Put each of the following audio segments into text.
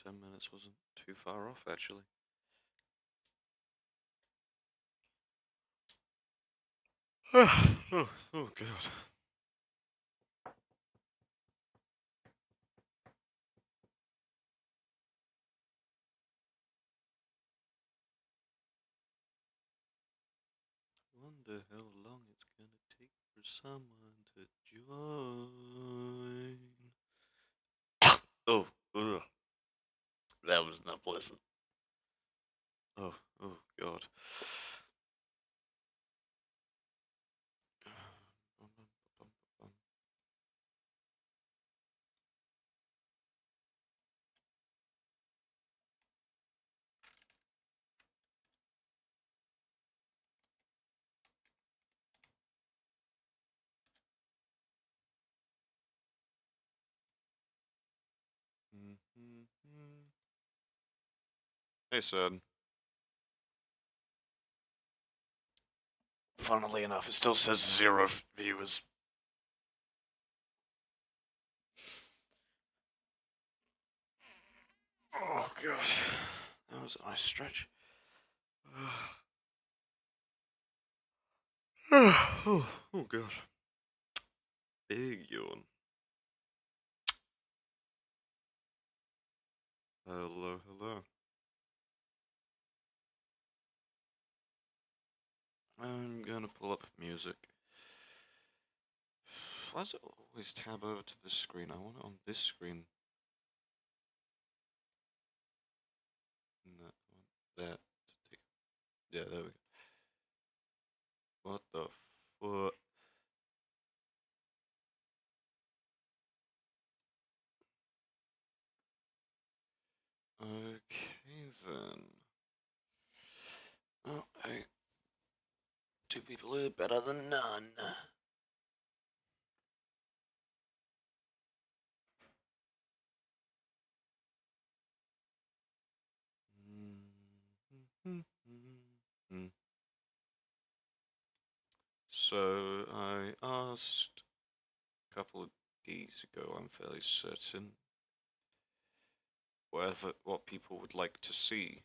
10 minutes wasn't too far off, actually. Oh, God. Wonder how long it's gonna take for someone to join. Oh, ugh. That was not pleasant. Oh, God. Hey, son. Funnily enough, it still says 0 viewers. Oh, God. That was a nice stretch. Oh, God. Big yawn. Hello, hello. I'm gonna pull up music. Why does it always tab over to this screen? I want it on this screen. No, that. Yeah, there we go. What the fuck? Okay, then. Oh, hey. Two people here better than none. So I asked a couple of days ago, I'm fairly certain, what people would like to see.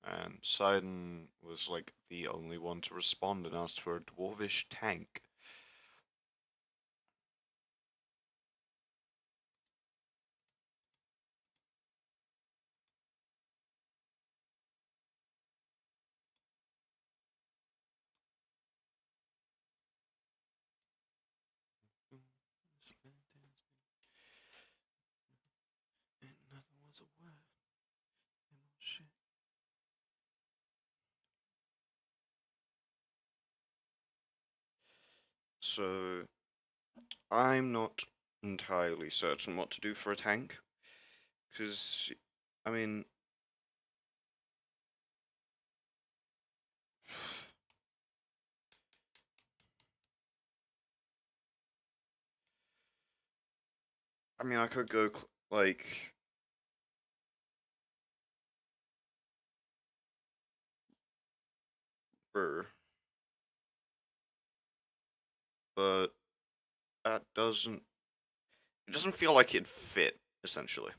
And Sidon was like the only one to respond and asked for a dwarvish tank. And nothing was a word. Shit. So I'm not entirely certain what to do for a tank, because I mean, I could go like Burr, but that doesn't. It doesn't feel like it'd fit essentially.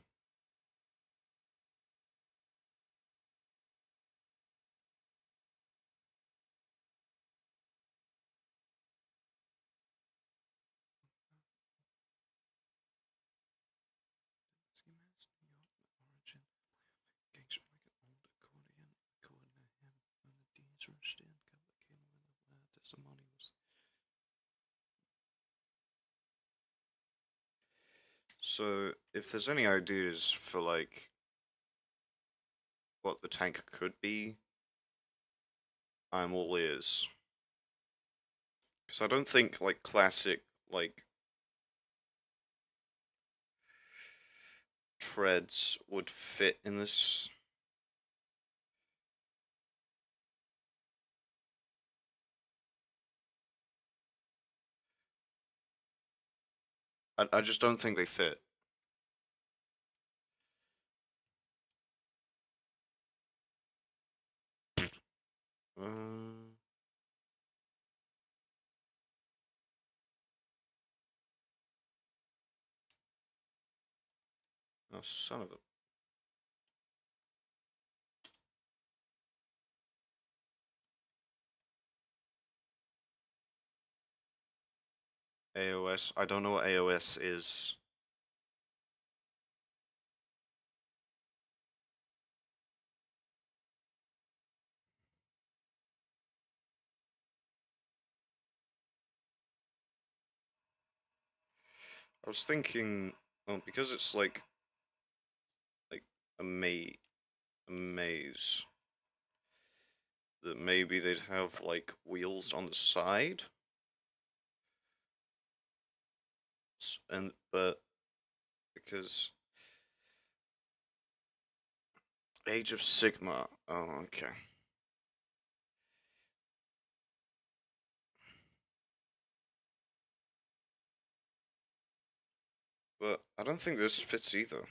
So, if there's any ideas for like what the tank could be, I'm all ears. Because I don't think like classic like treads would fit in this. I just don't think they fit. Uh, oh, son of a. AOS. I don't know what AOS is. I was thinking, well, because it's like a maze, that maybe they'd have like wheels on the side, and but because Age of Sigma. Oh, okay. But I don't think this fits either.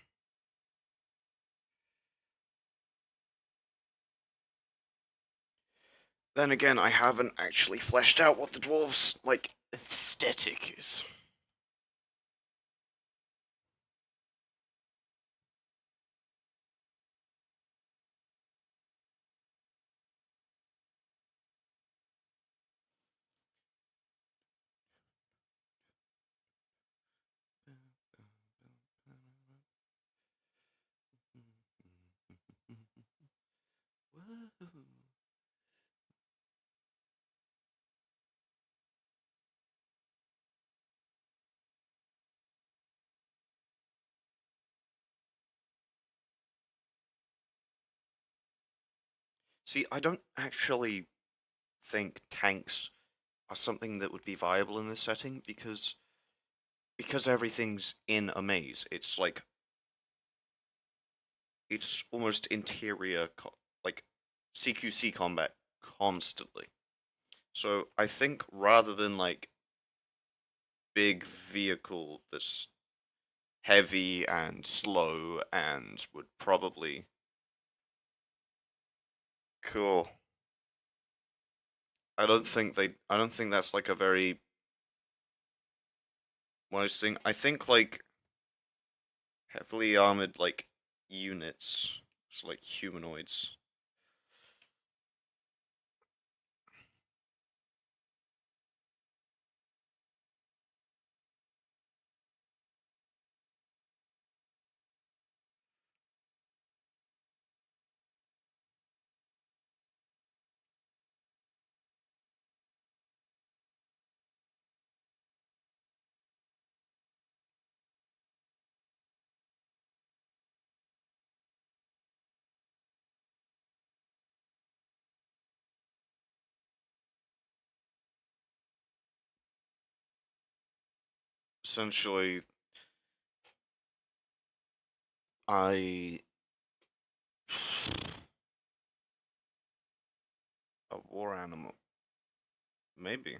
Then again, I haven't actually fleshed out what the dwarves like aesthetic is. See, I don't actually think tanks are something that would be viable in this setting because everything's in a maze. It's like it's almost interior like CQC combat constantly. So I think rather than like big vehicle that's heavy and slow and would probably cool. I don't think that's like a very wise thing. I think like heavily armored like units, so like humanoids. Essentially, I a war animal, maybe.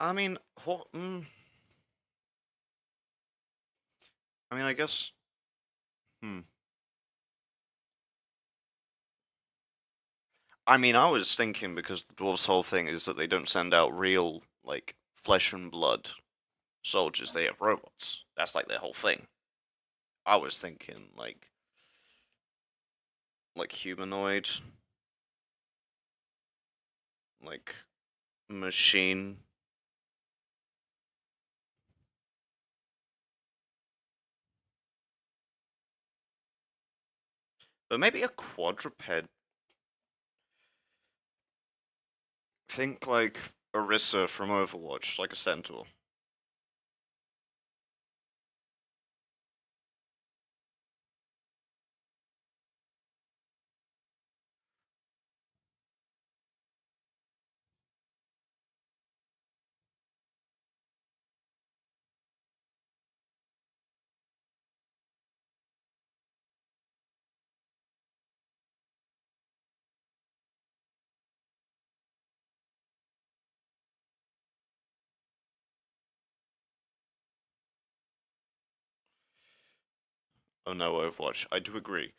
I mean, I mean, I guess. Hmm. I mean, I was thinking because the dwarves' whole thing is that they don't send out real like flesh and blood soldiers. They have robots. That's like their whole thing. I was thinking like humanoid, like machine. But maybe a quadruped. Think like Orisa from Overwatch, like a centaur. Oh no, Overwatch. I do agree.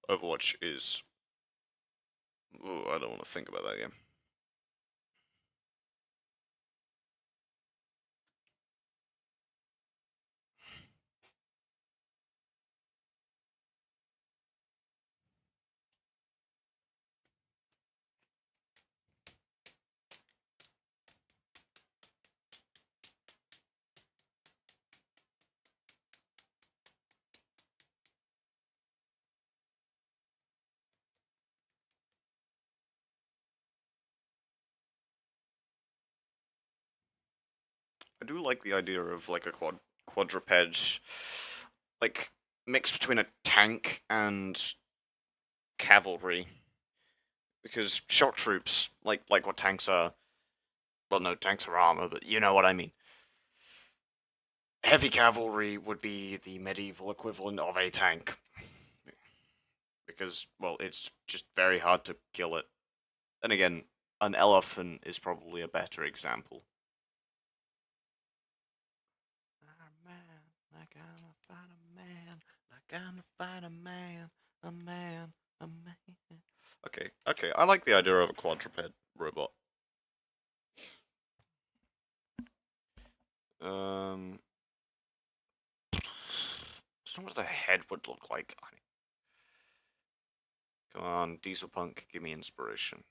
Overwatch is. Ooh, I don't want to think about that again. I do like the idea of like a quadruped, like mix between a tank and cavalry, because shock troops, like what tanks are. Well, no, tanks are armor, but you know what I mean. Heavy cavalry would be the medieval equivalent of a tank, because well, it's just very hard to kill it. Then again, an elephant is probably a better example. I gotta find a man. I gotta find a man. A man. A man. Okay, okay. I like the idea of a quadruped robot. Um, I don't know what the head would look like. Come on, Diesel Punk, give me inspiration.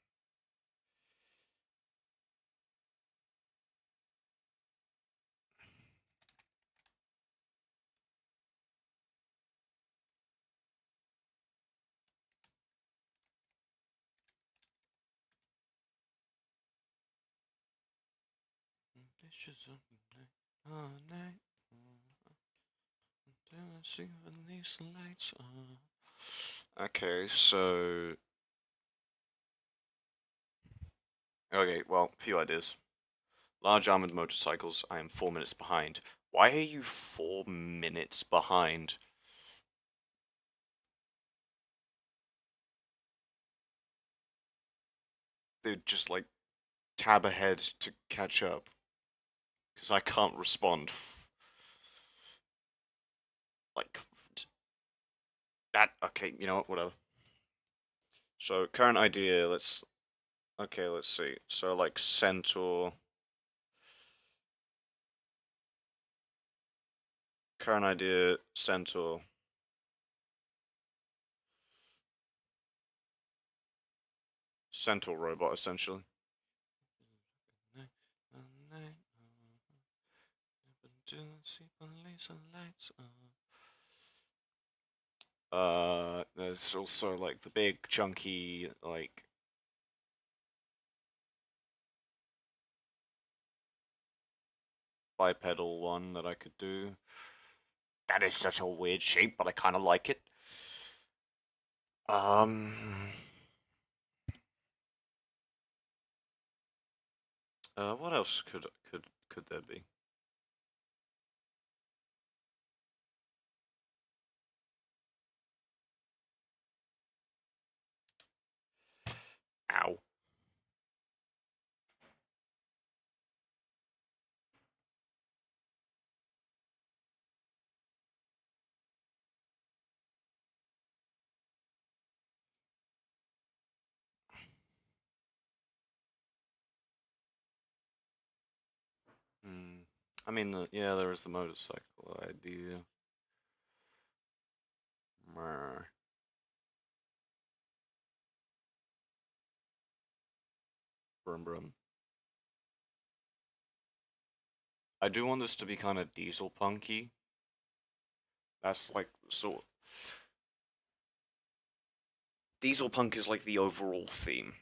Okay, so okay, well, few ideas. Large armored motorcycles, I am 4 minutes behind. Why are you 4 minutes behind? Dude, just like tab ahead to catch up. Because I can't respond. Like, that. Okay, you know what, whatever. So, current idea, let's. Okay, let's see. So, like, Centaur. Current idea, Centaur. Centaur robot, essentially. There's also like the big chunky like bipedal one that I could do. That is such a weird shape, but I kind of like it. Um, what else could there be? Ow. Hmm. I mean, yeah, there is the motorcycle idea. Mer. Brum brum. I do want this to be kind of diesel punky. That's like sort. Diesel punk is like the overall theme,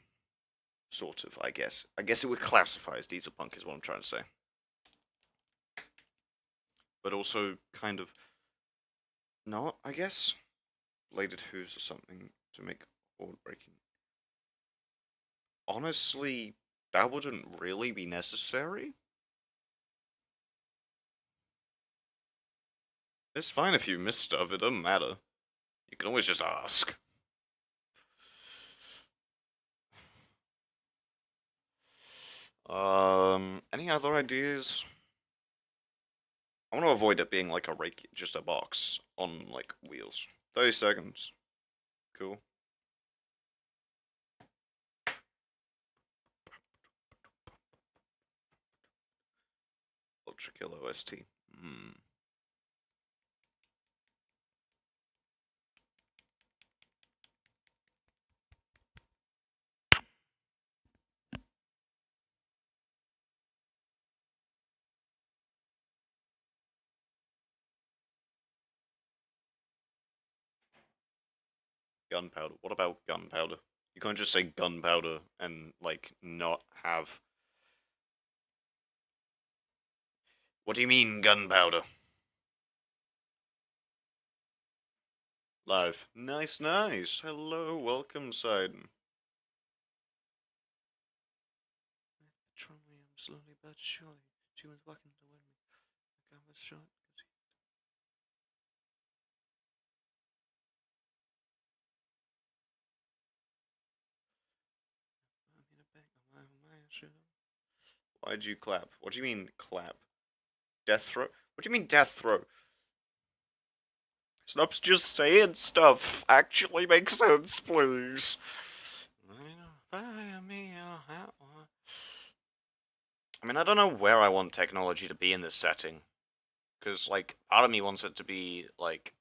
sort of. I guess. I guess it would classify as diesel punk is what I'm trying to say. But also kind of not. I guess bladed hooves or something to make board breaking. Honestly, that wouldn't really be necessary. It's fine if you miss stuff, it doesn't matter. You can always just ask. Any other ideas? I want to avoid it being like a rake, just a box on like wheels. 30 seconds. Cool. Ultra Kill OST. Hmm. Gunpowder. What about gunpowder? You can't just say gunpowder and like not have. What do you mean, gunpowder? Live. Nice, nice. Hello, welcome, Sidon. Petroleum, slowly but surely. She was walking toward me. I was short. Why'd you clap? What do you mean, clap? Death throw? What do you mean, death throw? Stop just saying stuff. Actually make sense, please. I mean, I don't know where I want technology to be in this setting. Because, like, part of me wants it to be, like,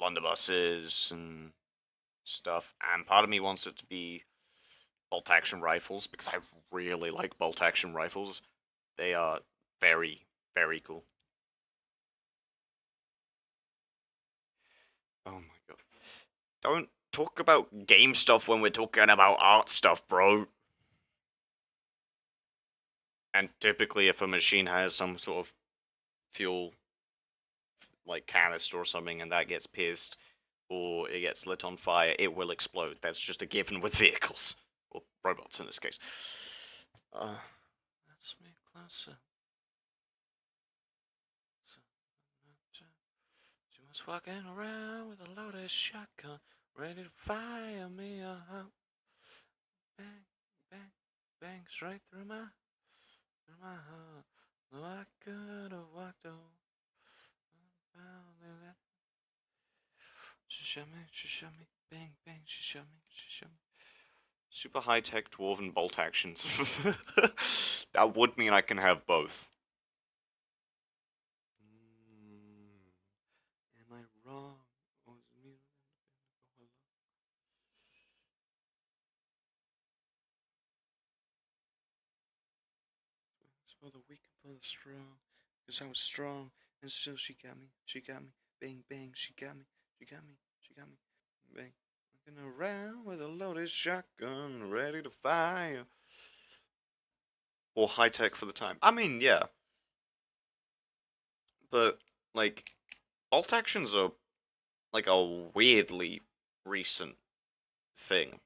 blunderbusses and stuff, and part of me wants it to be bolt action rifles, because I really like bolt action rifles. They are very, very cool. Oh my god. Don't talk about game stuff when we're talking about art stuff, bro. And typically, if a machine has some sort of fuel, like canister or something, and that gets pierced or it gets lit on fire, it will explode. That's just a given with vehicles. Or robots in this case. Let's make closer. She was walking around with a loaded shotgun, ready to fire me up. Bang, bang, bang, straight through my heart. Though I could have walked over. She shot me, bang, bang, she shot me. Super high-tech dwarven bolt actions. That would mean I can have both. Am I wrong? Or is it me? It's for the weak and for the strong. Because I was strong, and still she got me. She got me. Bang, bang, she got me. She got me. She got me. Bang. Walking around with a loaded shotgun, ready to fire. Or high tech for the time. I mean, yeah. But, like, bolt actions are, like, a weirdly recent thing.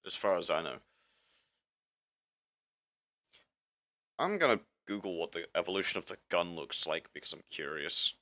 As far as I know. I'm gonna Google what the evolution of the gun looks like because I'm curious.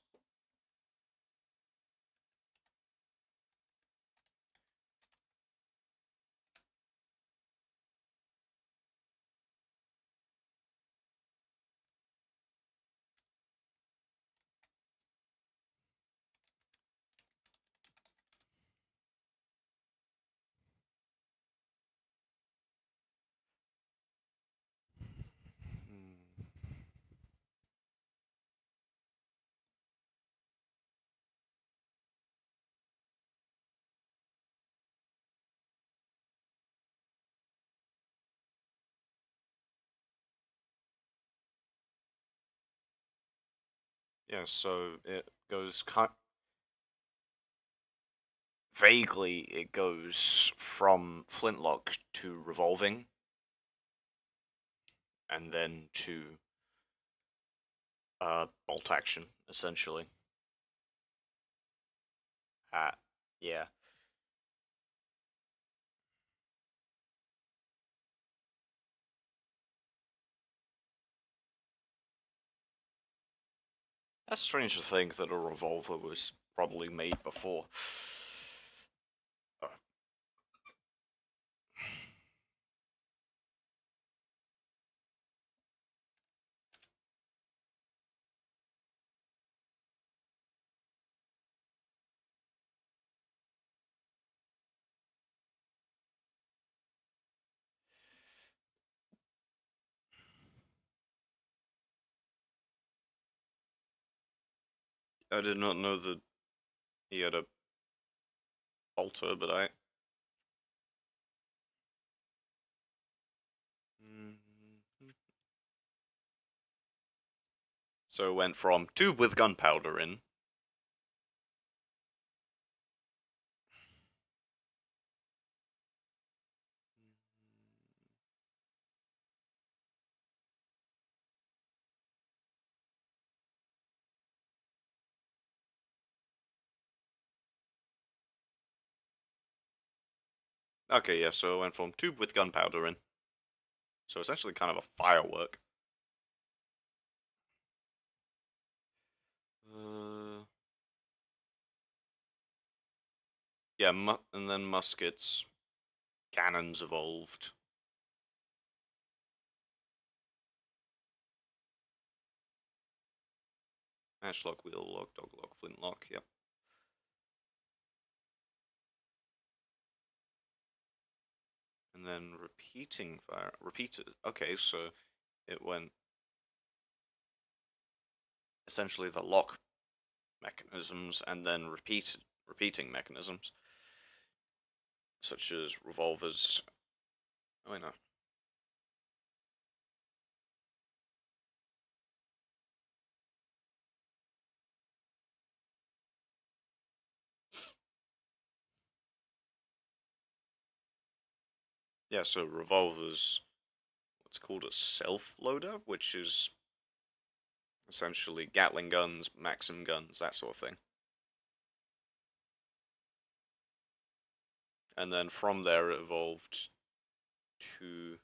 Yeah, so it goes vaguely. It goes from flintlock to revolving, and then to bolt action, essentially. Yeah. That's strange to think that a revolver was probably made before. I did not know that he had a bolter, but I. So it went from tube with gunpowder in. Okay, yeah, so it went from tube with gunpowder in. So it's actually kind of a firework. Uh, yeah, and then muskets, cannons evolved. Matchlock, wheel lock, dog lock, flintlock, yep. And then repeating fire, repeated. Okay, so it went essentially the lock mechanisms and then repeating mechanisms, such as revolvers. Oh, I know. Yeah, so revolvers, what's called a self-loader, which is essentially Gatling guns, Maxim guns, that sort of thing. And then from there it evolved to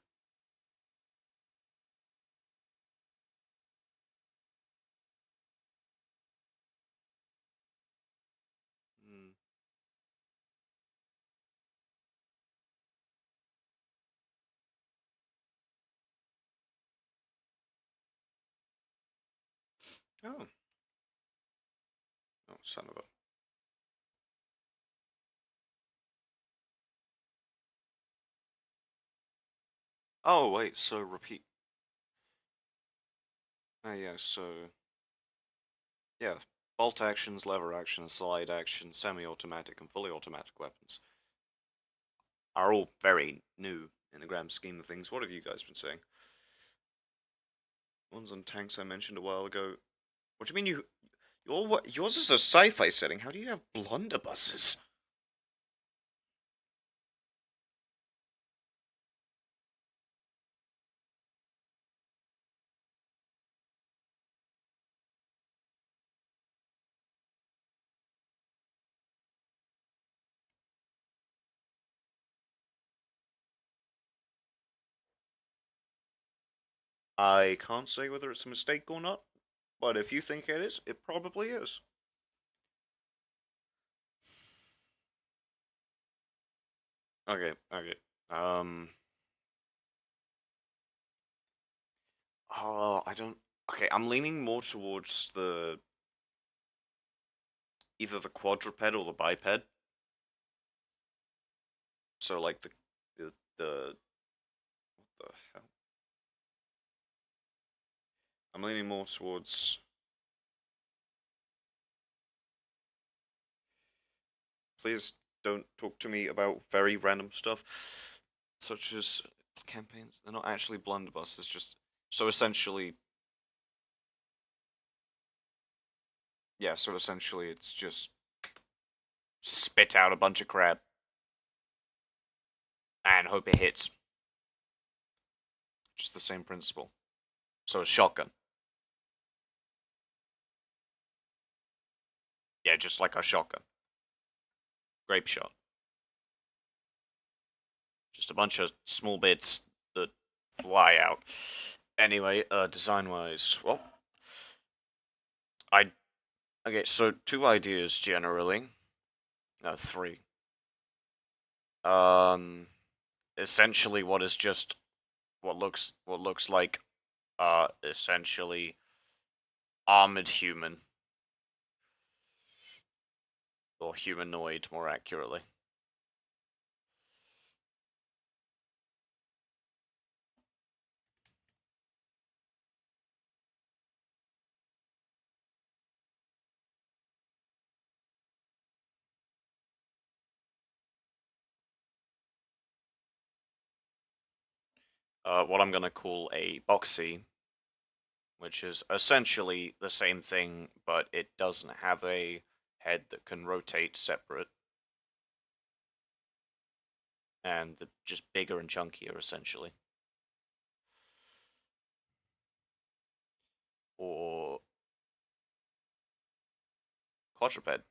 hmm, oh, oh, son of a. Oh wait, so repeat. Ah yeah, so yeah, bolt actions, lever actions, slide action, semi-automatic, and fully automatic weapons are all very new in the grand scheme of things. What have you guys been saying? Ones on tanks I mentioned a while ago. What do you mean yours is a sci-fi setting? How do you have blunderbusses? I can't say whether it's a mistake or not, but if you think it is, it probably is. Okay, okay. Um. Oh, I don't. Okay, I'm leaning more towards the either the quadruped or the biped. So like the what the hell? I'm leaning more towards. Please don't talk to me about very random stuff, such as campaigns. They're not actually blunderbusses. Just so essentially, yeah. So essentially, it's just spit out a bunch of crap and hope it hits. Just the same principle. So a shotgun. Yeah, just like a shotgun. Grape shot. Just a bunch of small bits that fly out. Anyway, design wise, well, I okay. So two ideas generally. No, three. Um, essentially, what is just what looks like essentially armored human or humanoid, more accurately. What I'm gonna call a boxy, which is essentially the same thing, but it doesn't have a head that can rotate separate, and just bigger and chunkier, essentially. Or quadruped.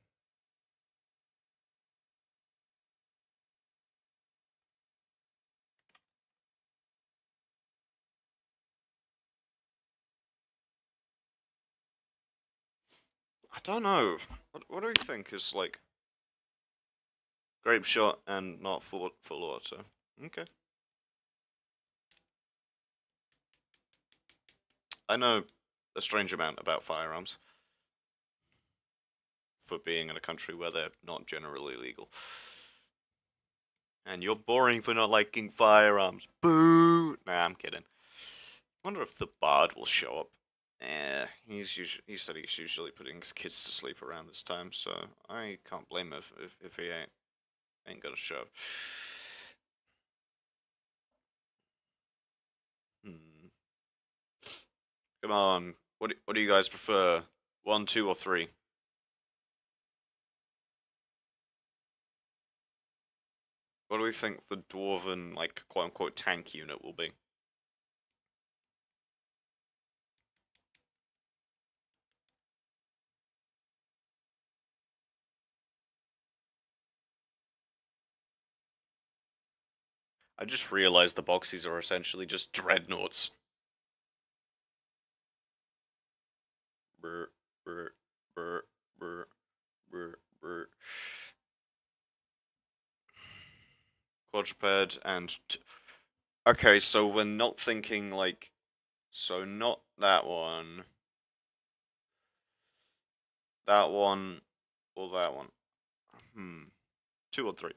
I don't know. What do you think is like grape shot and not full auto? Okay. I know a strange amount about firearms for being in a country where they're not generally legal. And you're boring for not liking firearms. Boo! Nah, I'm kidding. Wonder if the bard will show up. He said he's usually putting his kids to sleep around this time, so I can't blame him if he ain't gonna show. Hmm. Come on. What do you guys prefer? 1, 2, or 3? What do we think the dwarven, like, quote unquote tank unit will be? I just realized the boxies are essentially just dreadnoughts. Brr, brr, brr, brr, brr, brr. Quadruped and... Okay, so we're not thinking, like... So not that one. That one. Or that one. 2 or 3.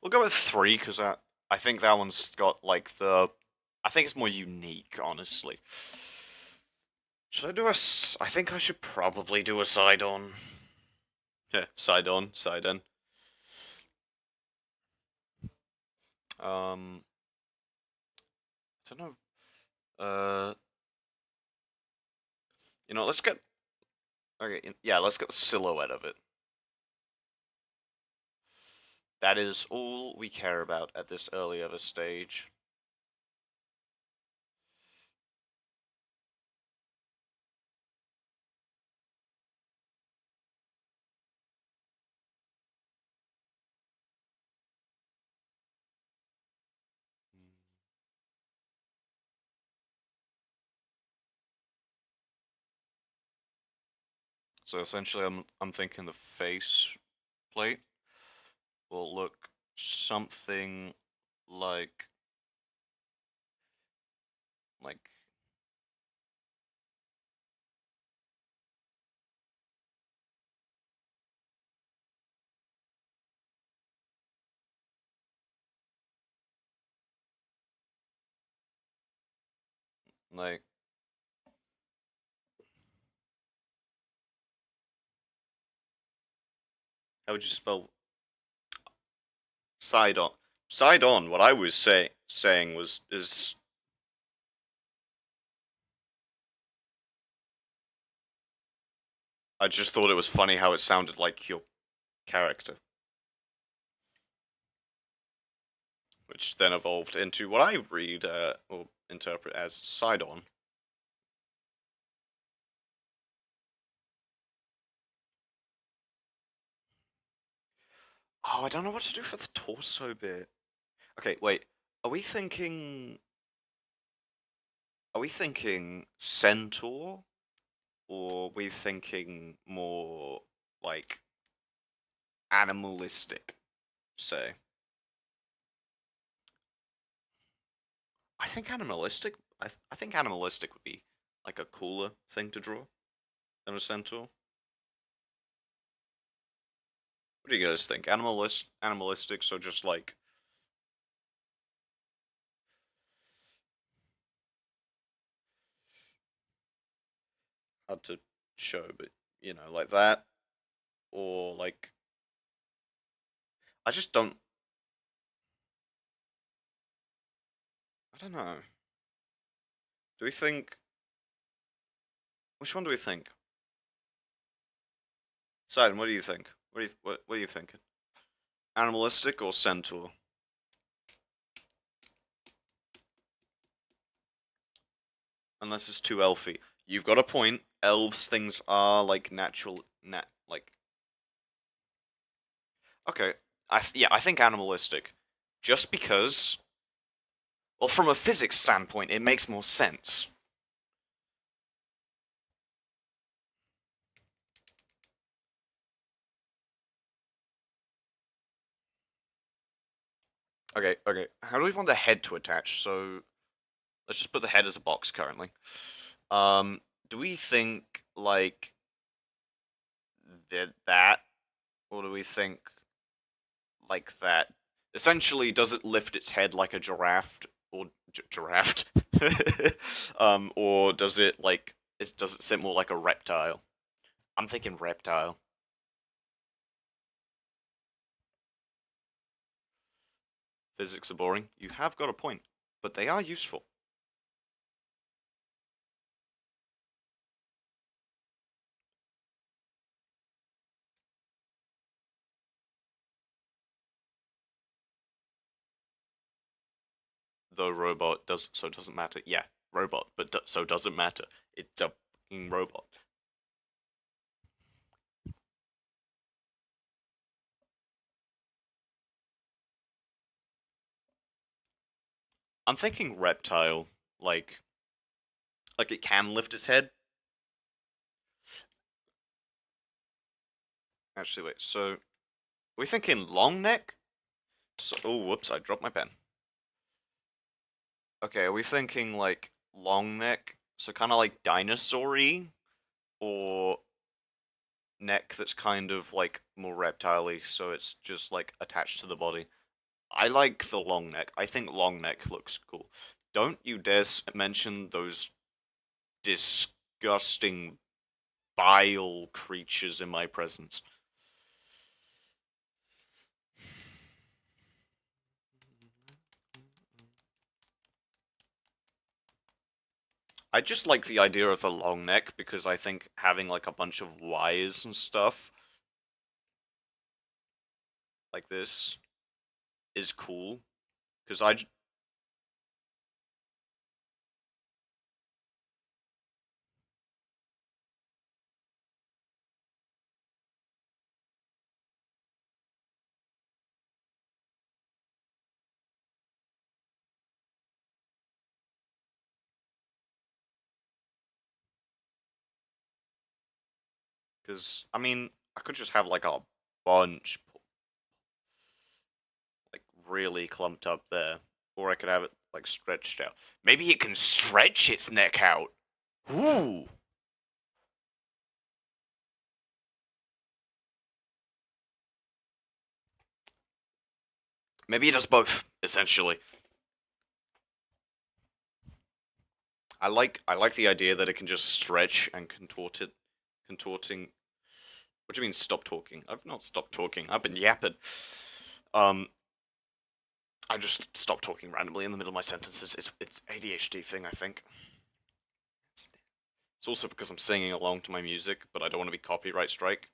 We'll go with 3, because I think that one's got, like, the... I think it's more unique, honestly. Should I do a... I think I should probably do a side-on. Yeah, side-on, side-in. I don't know. You know, let's get... Okay, yeah, let's get the silhouette of it. That is all we care about at this early of a stage. So essentially, I'm thinking the face plate will look something like like like how would you spell side on? Side on. What I was saying was is I just thought it was funny how it sounded like your character, which then evolved into what I read or interpret as side on. Oh, I don't know what to do for the torso bit. Okay, wait. Are we thinking? Are we thinking centaur, or are we thinking more like animalistic? Say, I think animalistic. I think animalistic would be like a cooler thing to draw than a centaur. What do you guys think? Animalistic, so just like hard to show, but you know, like that, or like I just don't. I don't know. Do we think? Which one do we think? Sidon, what do you think? What are you thinking? Animalistic or centaur? Unless it's too elfy. You've got a point. Elves things are like natural, like. Okay, yeah, I think animalistic, just because. Well, from a physics standpoint, it makes more sense. Okay, okay. How do we want the head to attach? So let's just put the head as a box currently. Do we think like that, or do we think like that? Essentially, does it lift its head like a giraffe, or giraffe? Or does it like does it sit more like a reptile? I'm thinking reptile. Physics are boring. You have got a point, but they are useful. The robot does so doesn't matter. Yeah, robot, but so doesn't matter. It's a fucking robot. I'm thinking reptile, like like it can lift its head. Actually, wait. So we're thinking long neck. So oh, whoops! I dropped my pen. Okay, are we thinking like long neck? So kind of like dinosaur-y, or neck that's kind of like more reptile-y, so it's just like attached to the body. I like the long neck. I think long neck looks cool. Don't you dare mention those disgusting bile creatures in my presence. I just like the idea of a long neck because I think having like a bunch of wires and stuff like this is cool. Because I mean, I could just have like a bunch like really clumped up there, or I could have it like stretched out. Maybe it can stretch its neck out. Ooh. Maybe it does both, essentially. I like the idea that it can just stretch and contort it, contorting. What do you mean stop talking? I've not stopped talking. I've been yapping. Um, I just stopped talking randomly in the middle of my sentences. It's ADHD thing, I think. It's also because I'm singing along to my music, but I don't want to be copyright strike.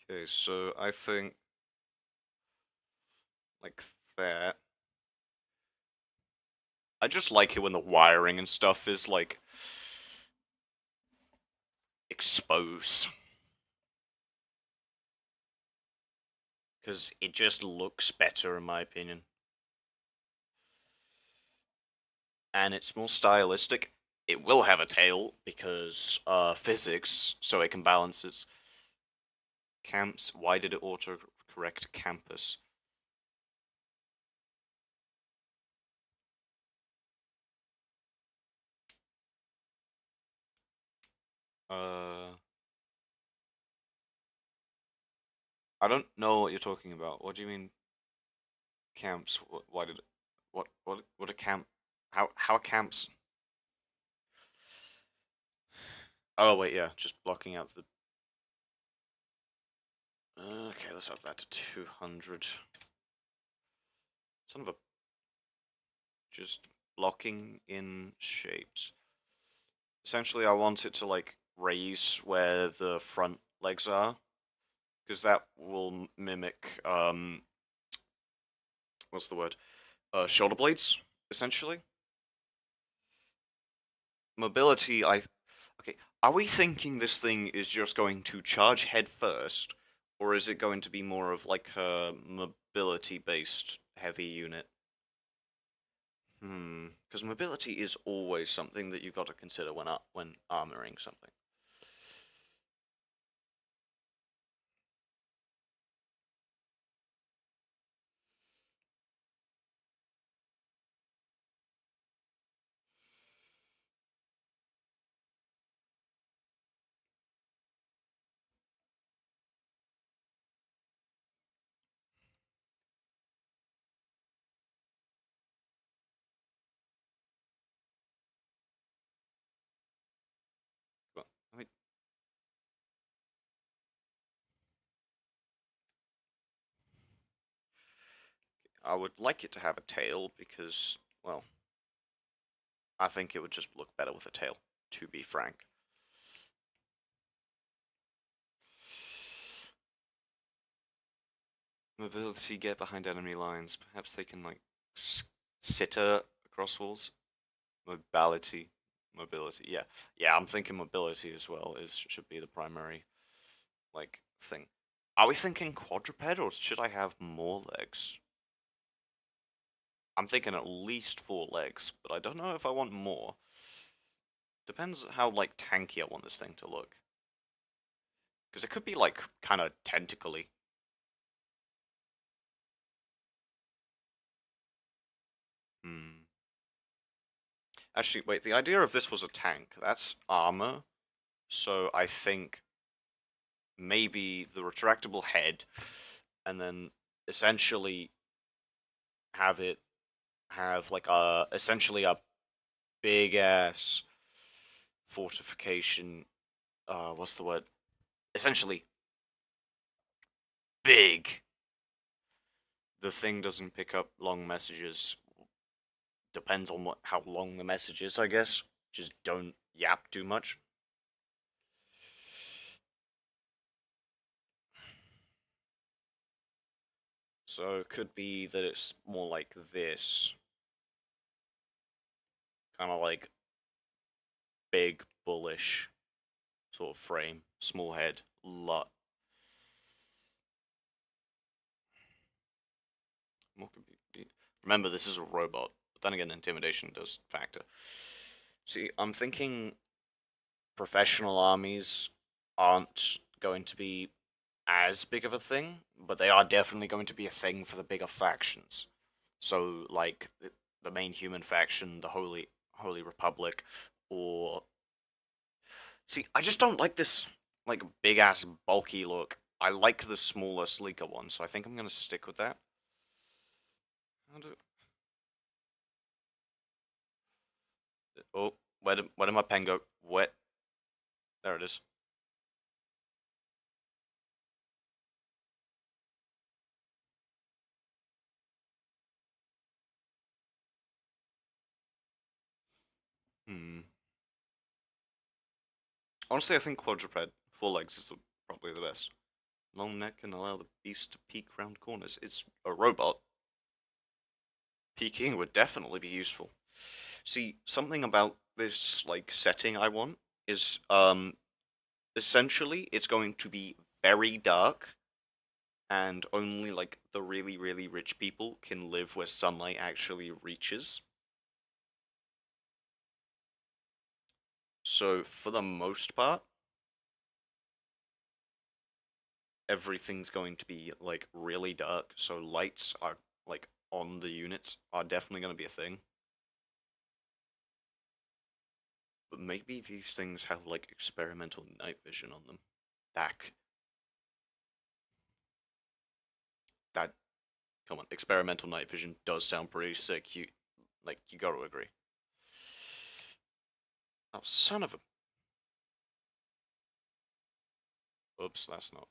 Okay, so I think like that. I just like it when the wiring and stuff is like exposed because it just looks better in my opinion, and it's more stylistic. It will have a tail because physics, so it can balance its camps. Why did it auto correct campus? Uh, I don't know what you're talking about. What do you mean camps? Why did it? What a camp? How are camps? Oh wait, yeah, just blocking out the. Okay, let's up that to 200. Son of a. Just blocking in shapes. Essentially, I want it to like raise where the front legs are, because that will mimic what's the word? Shoulder blades, essentially. Mobility, okay. Are we thinking this thing is just going to charge head first, or is it going to be more of like a mobility-based heavy unit? Because mobility is always something that you've got to consider when armoring something. Well, I mean, I would like it to have a tail because, well, I think it would just look better with a tail, to be frank. Mobility, get behind enemy lines. Perhaps they can, like, sitter across walls. Mobility. Mobility, yeah. Yeah, I'm thinking mobility as well should be the primary, like, thing. Are we thinking quadruped, or should I have more legs? I'm thinking at least 4 legs, but I don't know if I want more. Depends how, like, tanky I want this thing to look. Because it could be, like, kind of tentacly. Hmm. Actually, wait, the idea of this was a tank. That's armor. So I think maybe the retractable head, and then essentially have it have like essentially a big ass fortification. What's the word? Essentially big. The thing doesn't pick up long messages. Depends on how long the message is, I guess. Just don't yap too much. So it could be that it's more like this. Kind of like big, bullish sort of frame. Small head. Lot. What could be? Remember, this is a robot. But then again, intimidation does factor. See, I'm thinking professional armies aren't going to be as big of a thing, but they are definitely going to be a thing for the bigger factions. So, like the main human faction, the Holy Republic, or see, I just don't like this like big ass bulky look. I like the smaller, sleeker one, so I think I'm gonna stick with that. How do... Oh, where did my pen go? Where? There it is. Hmm. Honestly, I think quadruped, 4 legs is probably the best. Long neck can allow the beast to peek round corners. It's a robot. Peeking would definitely be useful. See, something about this like setting I want is essentially it's going to be very dark and only like the really really rich people can live where sunlight actually reaches. So for the most part, everything's going to be like really dark, so lights are like on the units are definitely going to be a thing. But maybe these things have like experimental night vision on them. That that come on, experimental night vision does sound pretty sick. You got to agree. Oh, son of a. Oops, that's not.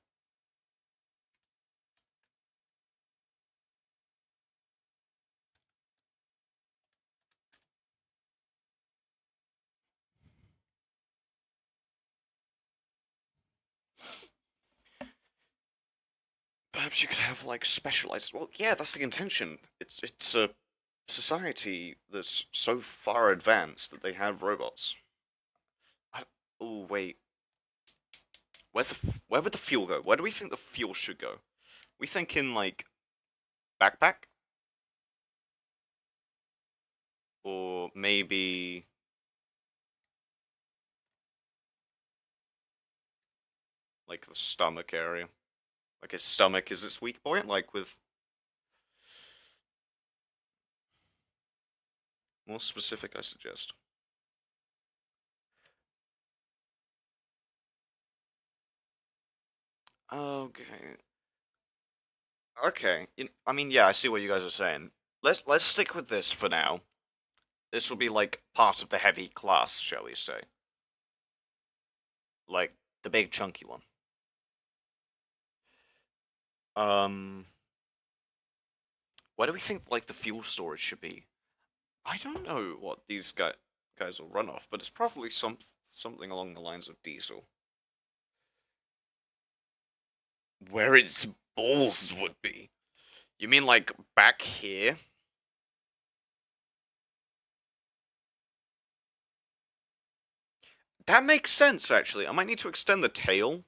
Perhaps you could have like specialized. Well, yeah, that's the intention. It's a society that's so far advanced that they have robots. Oh wait, where would the fuel go? Where do we think the fuel should go? We thinking like backpack, or maybe like the stomach area. Like his stomach is its weak point. Like with more specific, I suggest. Okay. Okay. I mean, yeah, I see what you guys are saying. Let's stick with this for now. This will be like part of the heavy class, shall we say? Like the big chunky one. Um, where do we think like the fuel storage should be? I don't know what these guys will run off, but it's probably something along the lines of diesel. Where its balls would be. You mean like back here? That makes sense, actually. I might need to extend the tail.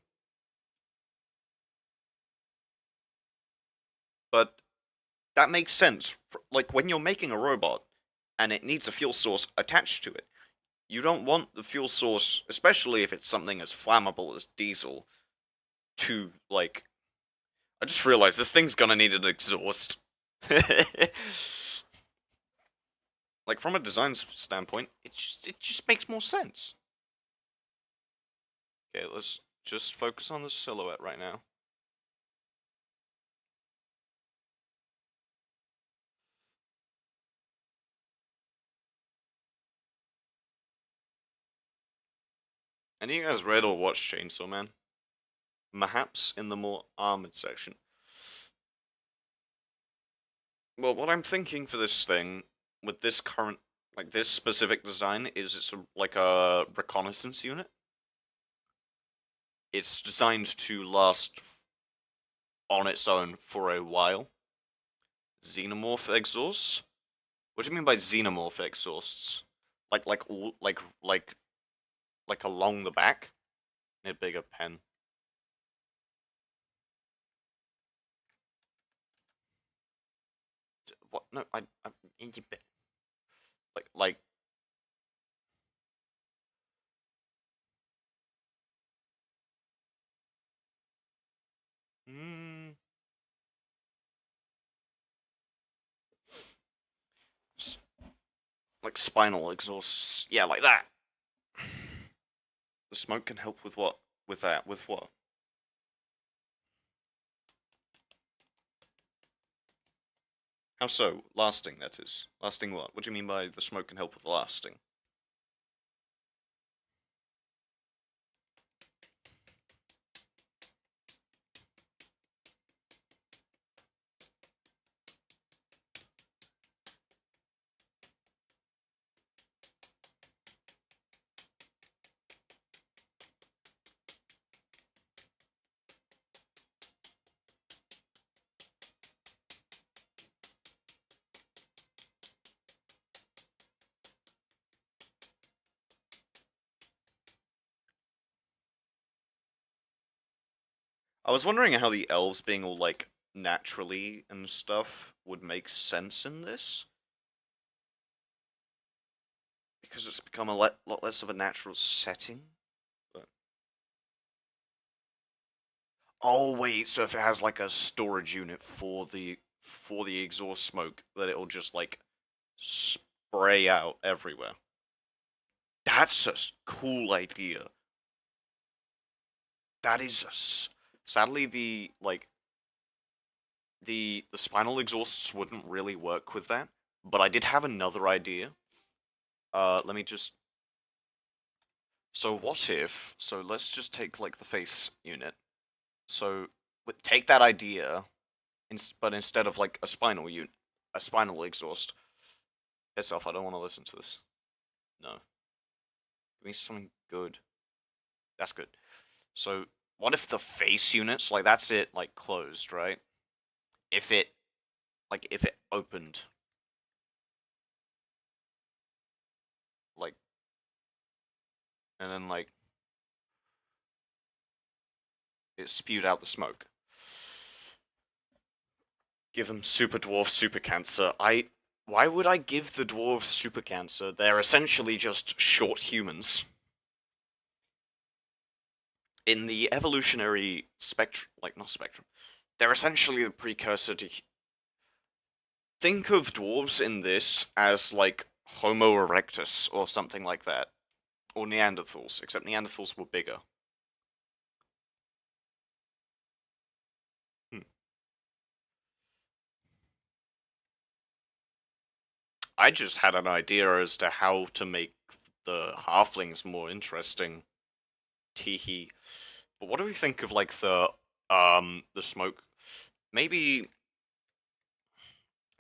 But that makes sense. Like, when you're making a robot, and it needs a fuel source attached to it, you don't want the fuel source, especially if it's something as flammable as diesel, to, like... I just realized this thing's gonna need an exhaust. Like, from a design standpoint, it just makes more sense. Okay, let's just focus on the silhouette right now. Any of you guys read or watched Chainsaw Man? Perhaps in the more armored section. Well, what I'm thinking for this thing, with this current, like this specific design, is like a reconnaissance unit. It's designed to last on its own for a while. Xenomorph exhausts? What do you mean by xenomorph exhausts? Like along the back? Need a bigger pen. What? No, I like. Hmm. Like spinal exhausts. Yeah, like that. The smoke can help with what? With that? With what? How so? Lasting, that is. Lasting what? What do you mean by the smoke can help with lasting? I was wondering how the elves being all, like, naturally and stuff would make sense in this. Because it's become a lot less of a natural setting. But... Oh, wait, so if it has, like, a storage unit for the exhaust smoke, that it'll just, like, spray out everywhere. That's a cool idea. That is sadly the like the spinal exhausts wouldn't really work with that, but I did have another idea. Let me just. So what if? So let's just take like the face unit. So take that idea, but instead of like a spinal unit, a spinal exhaust. Piss off! I don't want to listen to this. No, give me something good. That's good. So what if the face units, like that's it, like closed, right? If it, like if it opened, like, and then like it spewed out the smoke. Give them super dwarf super cancer. Why would I give the dwarves super cancer? They're essentially just short humans. In the evolutionary spectrum, like not spectrum, they're essentially the precursor to. Think of dwarves in this as like Homo erectus or something like that, or Neanderthals, except Neanderthals were bigger. Hmm. I just had an idea as to how to make the halflings more interesting. Teehee. But what do we think of like the smoke? Maybe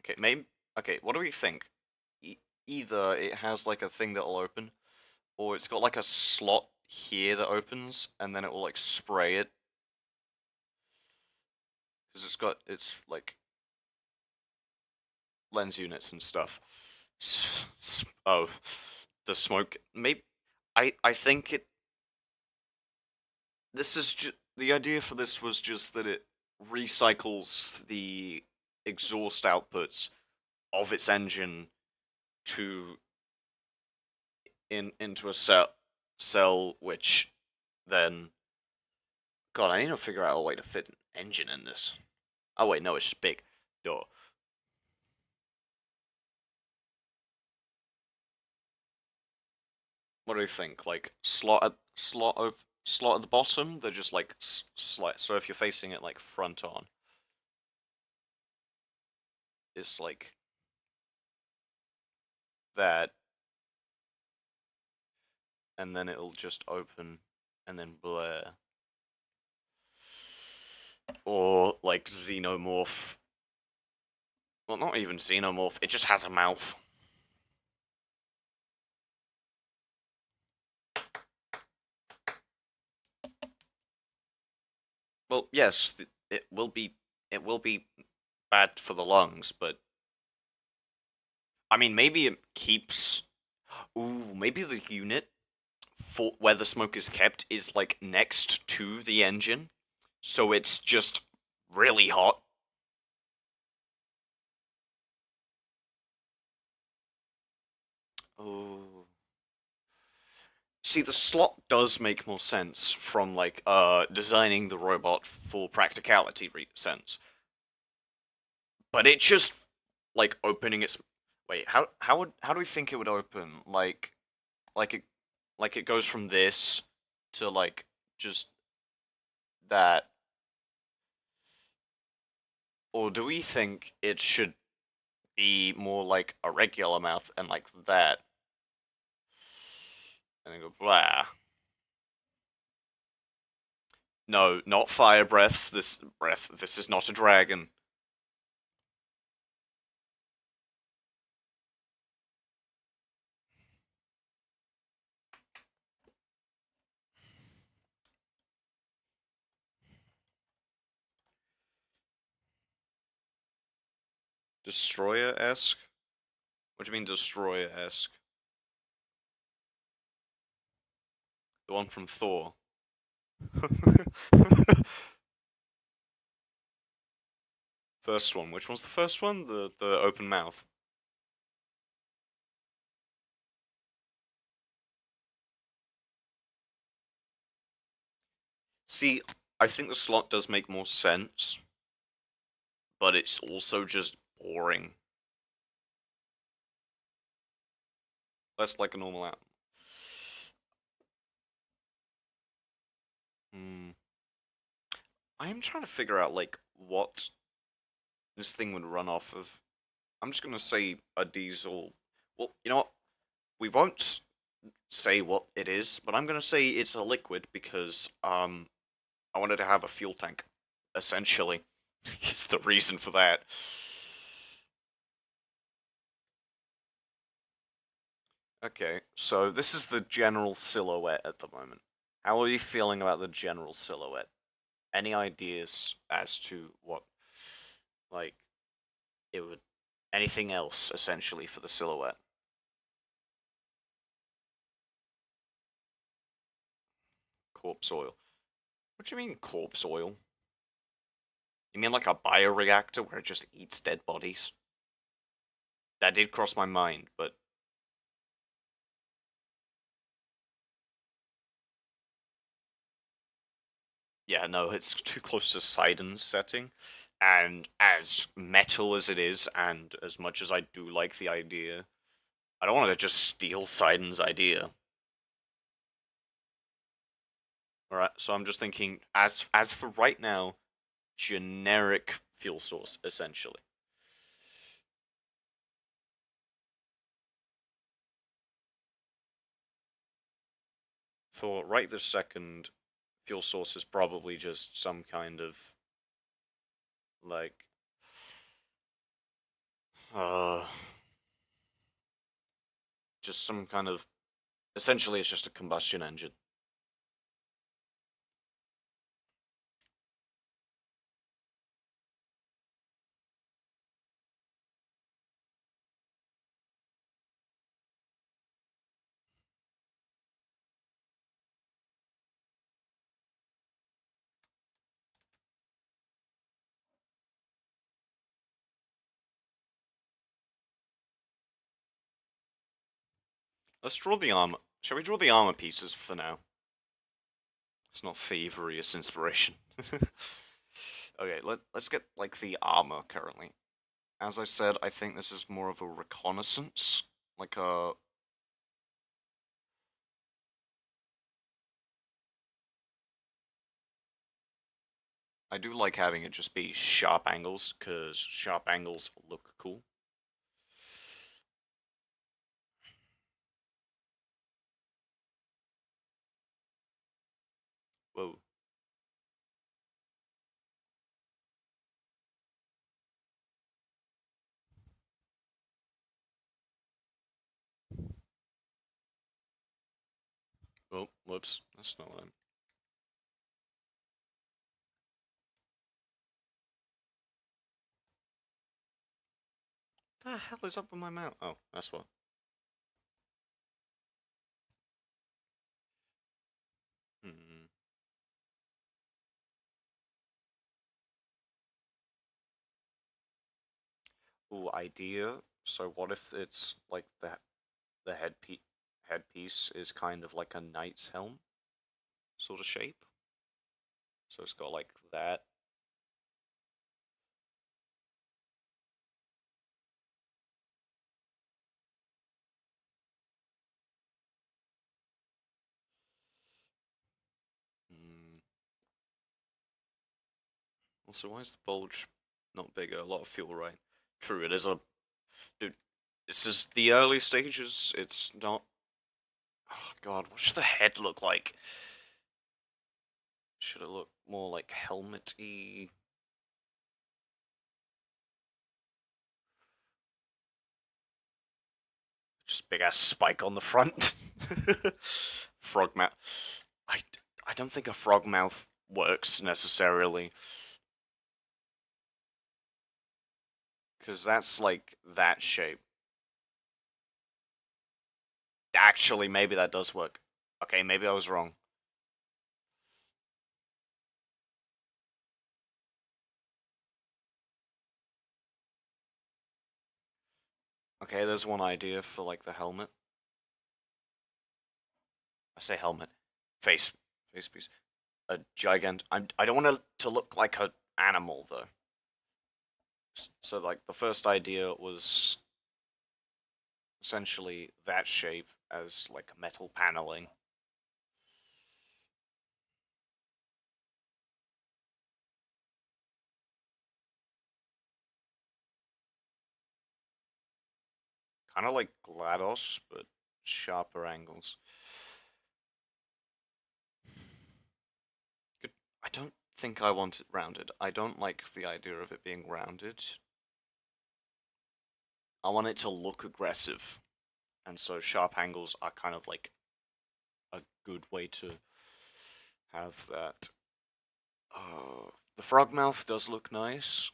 okay, maybe okay. What do we think? Either it has like a thing that'll open, or it's got like a slot here that opens, and then it will like spray it because it's like lens units and stuff. Oh, the smoke. Maybe I think it. This is the idea for this was just that it recycles the exhaust outputs of its engine to into a cell which then God, I need to figure out a way to fit an engine in this. Oh wait, no, it's just big. Duh. What do you think? Like slot at the bottom? They're just like slight. So if you're facing it like front on, it's like that, and then it'll just open and then blare. Or like xenomorph. Well, not even xenomorph. It just has a mouth. Well, yes, it will be. It will be bad for the lungs, but I mean, maybe it keeps. Ooh, maybe the unit for where the smoke is kept is like next to the engine, so it's just really hot. Oh. See, the slot does make more sense from like designing the robot for practicality sense, but it just like opening its. Wait, how do we think it would open? Like it like it goes from this to like just that, or do we think it should be more like a regular mouth and like that, and then go blah? No, not fire breaths. This breath. This is not a dragon. Destroyer-esque? What do you mean destroyer-esque? The one from Thor. First one. Which one's the first one? The open mouth. See, I think the slot does make more sense, but it's also just boring. Less like a normal app. Hmm. I am trying to figure out like what this thing would run off of. I'm just gonna say a diesel. Well, you know what? We won't say what it is, but I'm gonna say it's a liquid because I wanted to have a fuel tank. Essentially, it's the reason for that. Okay, so this is the general silhouette at the moment. How are you feeling about the general silhouette? Any ideas as to what, like, it would, anything else essentially for the silhouette? Corpse oil. What do you mean corpse oil? You mean like a bioreactor where it just eats dead bodies? That did cross my mind, but yeah, no, it's too close to Sidon's setting. And as metal as it is, and as much as I do like the idea, I don't want to just steal Sidon's idea. Alright, so I'm just thinking, as for right now, generic fuel source, essentially. For right this second, fuel source is probably just some kind of like uh just some kind of essentially it's just a combustion engine. Let's draw the armor. Shall we draw the armor pieces for now? It's not thievery, it's inspiration. Okay, let's get like the armor currently. As I said, I think this is more of a reconnaissance, like a I do like having it just be sharp angles, because sharp angles look cool. Whoa. Oh, whoops. That's not what I'm... The hell is up with my mouth? Oh, that's what. Hmm. Ooh, idea. So what if it's like the headpiece is kind of like a knight's helm sort of shape? So it's got like that. Hmm. Also, why is the bulge not bigger? A lot of fuel, right? True, it is a... Dude, this is the early stages. It's not... Oh god, what should the head look like? Should it look more like helmet-y? Just big ass spike on the front. Frog mouth. I, I don't think a frog mouth works necessarily. Because that's like that shape. Actually, maybe that does work. Okay, maybe I was wrong. Okay, there's one idea for like the helmet. I say helmet. Face. Face piece. A gigant. I don't want it to look like an animal though. So like the first idea was essentially that shape as like metal paneling. Kind of like GLaDOS, but sharper angles. Good. I don't think I want it rounded. I don't like the idea of it being rounded. I want it to look aggressive. And so sharp angles are kind of like a good way to have that. The frog mouth does look nice,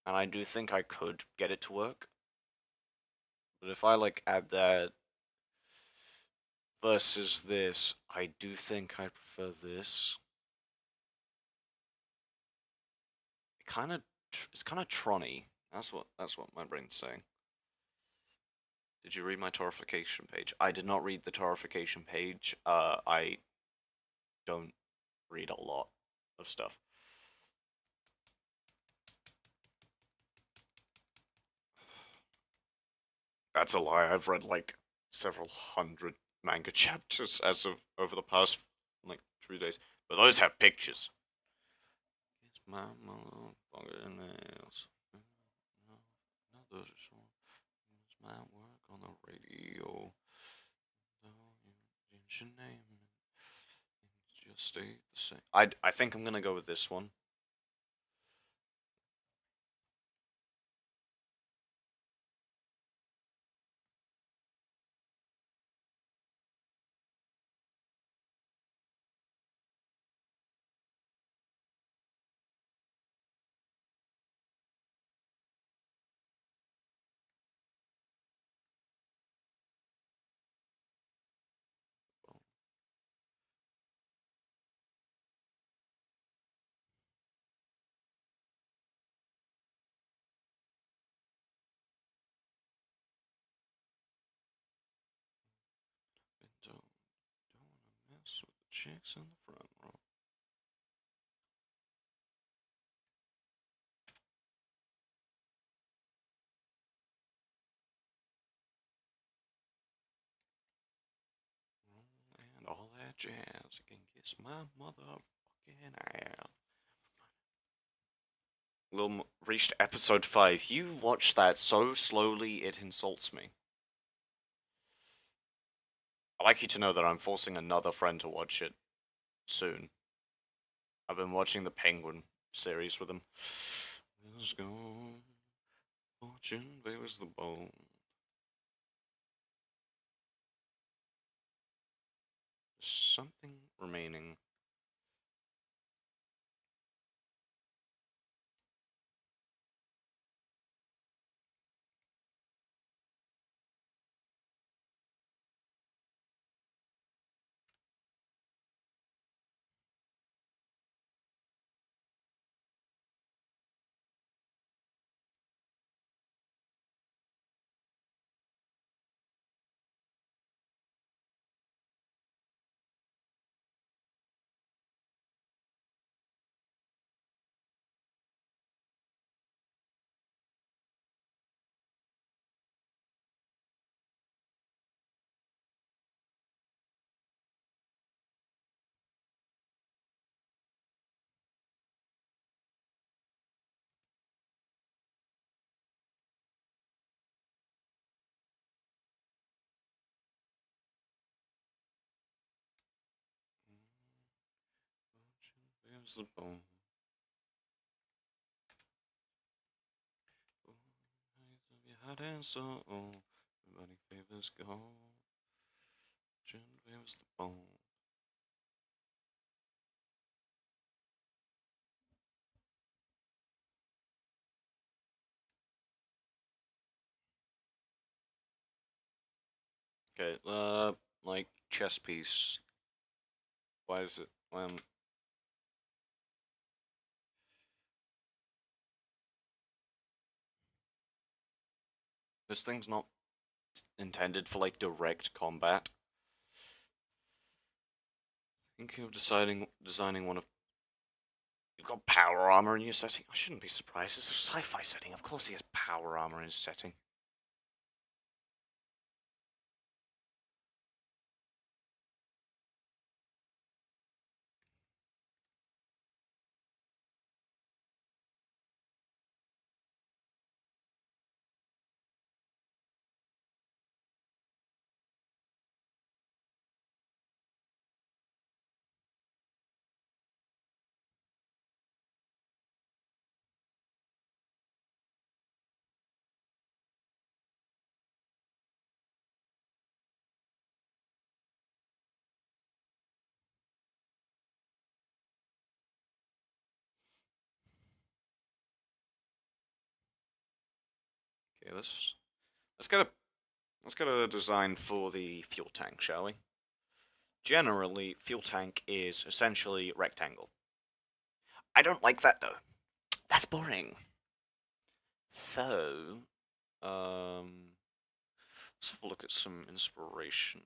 and I do think I could get it to work. But if I like add that versus this, I do think I prefer this. kind of it's kind of Tronny. That's what my brain's saying. Did you read my Torification page? I did not read the Torification page. I don't read a lot of stuff. That's a lie. I've read like several hundred manga chapters as of over the past like 3 days, but those have pictures. It's my motherfucking nails. Another song. It's my work on the radio. Your name. Just stay the same. I think I'm gonna go with this one. Don't wanna mess with the chicks in the front row. And all that jazz. Can kiss my motherfucking ass. Reached episode 5. You watched that so slowly it insults me. I'd like you to know that I'm forcing another friend to watch it soon. I've been watching the Penguin series with him. Let's go. Fortune bears the bone. There's something remaining. Fortune bears the bone. Heart and soul, everybody favors go. Fortune bears the bone. Okay, like chess piece. Why is it? This thing's not intended for like direct combat. Thinking of designing one of. You've got power armor in your setting. I shouldn't be surprised. It's a sci-fi setting. Of course, he has power armor in his setting. Okay, let's get a design for the fuel tank, shall we? Generally, fuel tank is essentially rectangle. I don't like that though. That's boring. So, let's have a look at some inspiration.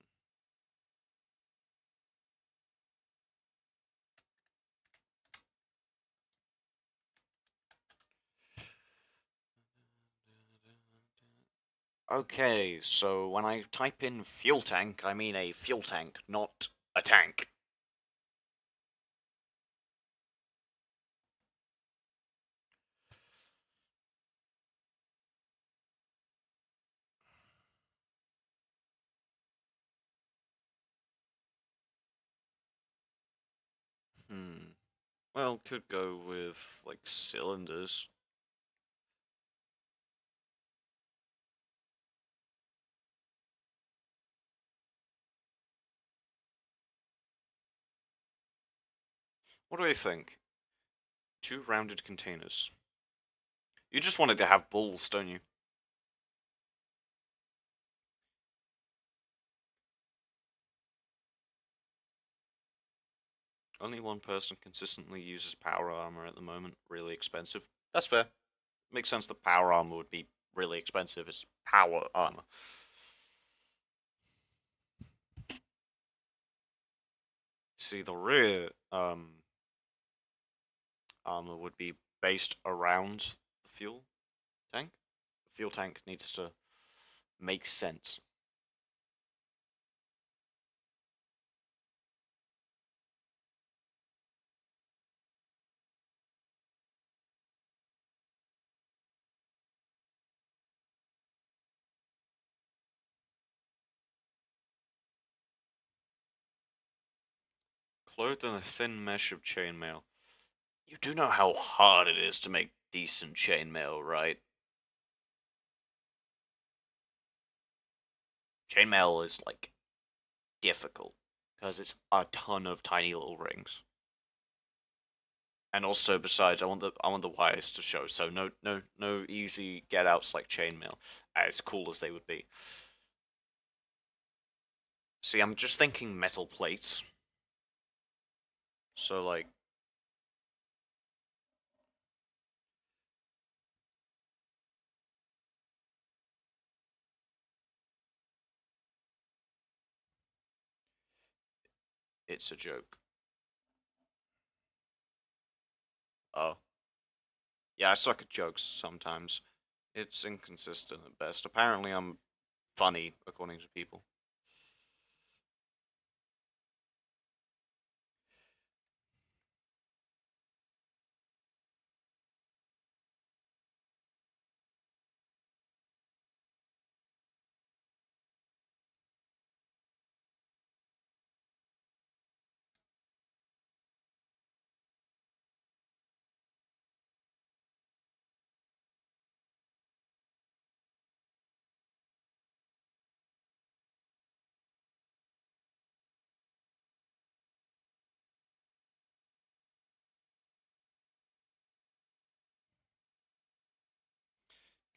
Okay, so when I type in fuel tank, I mean a fuel tank, not a tank. Well, could go with, like, cylinders. What do I think? 2 rounded containers. You just wanted to have balls, don't you? Only one person consistently uses power armor at the moment. Really expensive. That's fair. Makes sense that power armor would be really expensive. It's power armor. See, the rear armor would be based around the fuel tank. The fuel tank needs to make sense. Clothed in a thin mesh of chainmail. You do know how hard it is to make decent chainmail, right? Chainmail is, like, difficult because it's a ton of tiny little rings. And also, besides, I want the wires to show, so no easy get outs like chainmail, as cool as they would be. See, I'm just thinking metal plates. So, like, it's a joke. Oh. Yeah, I suck at jokes sometimes. It's inconsistent at best. Apparently, I'm funny, according to people.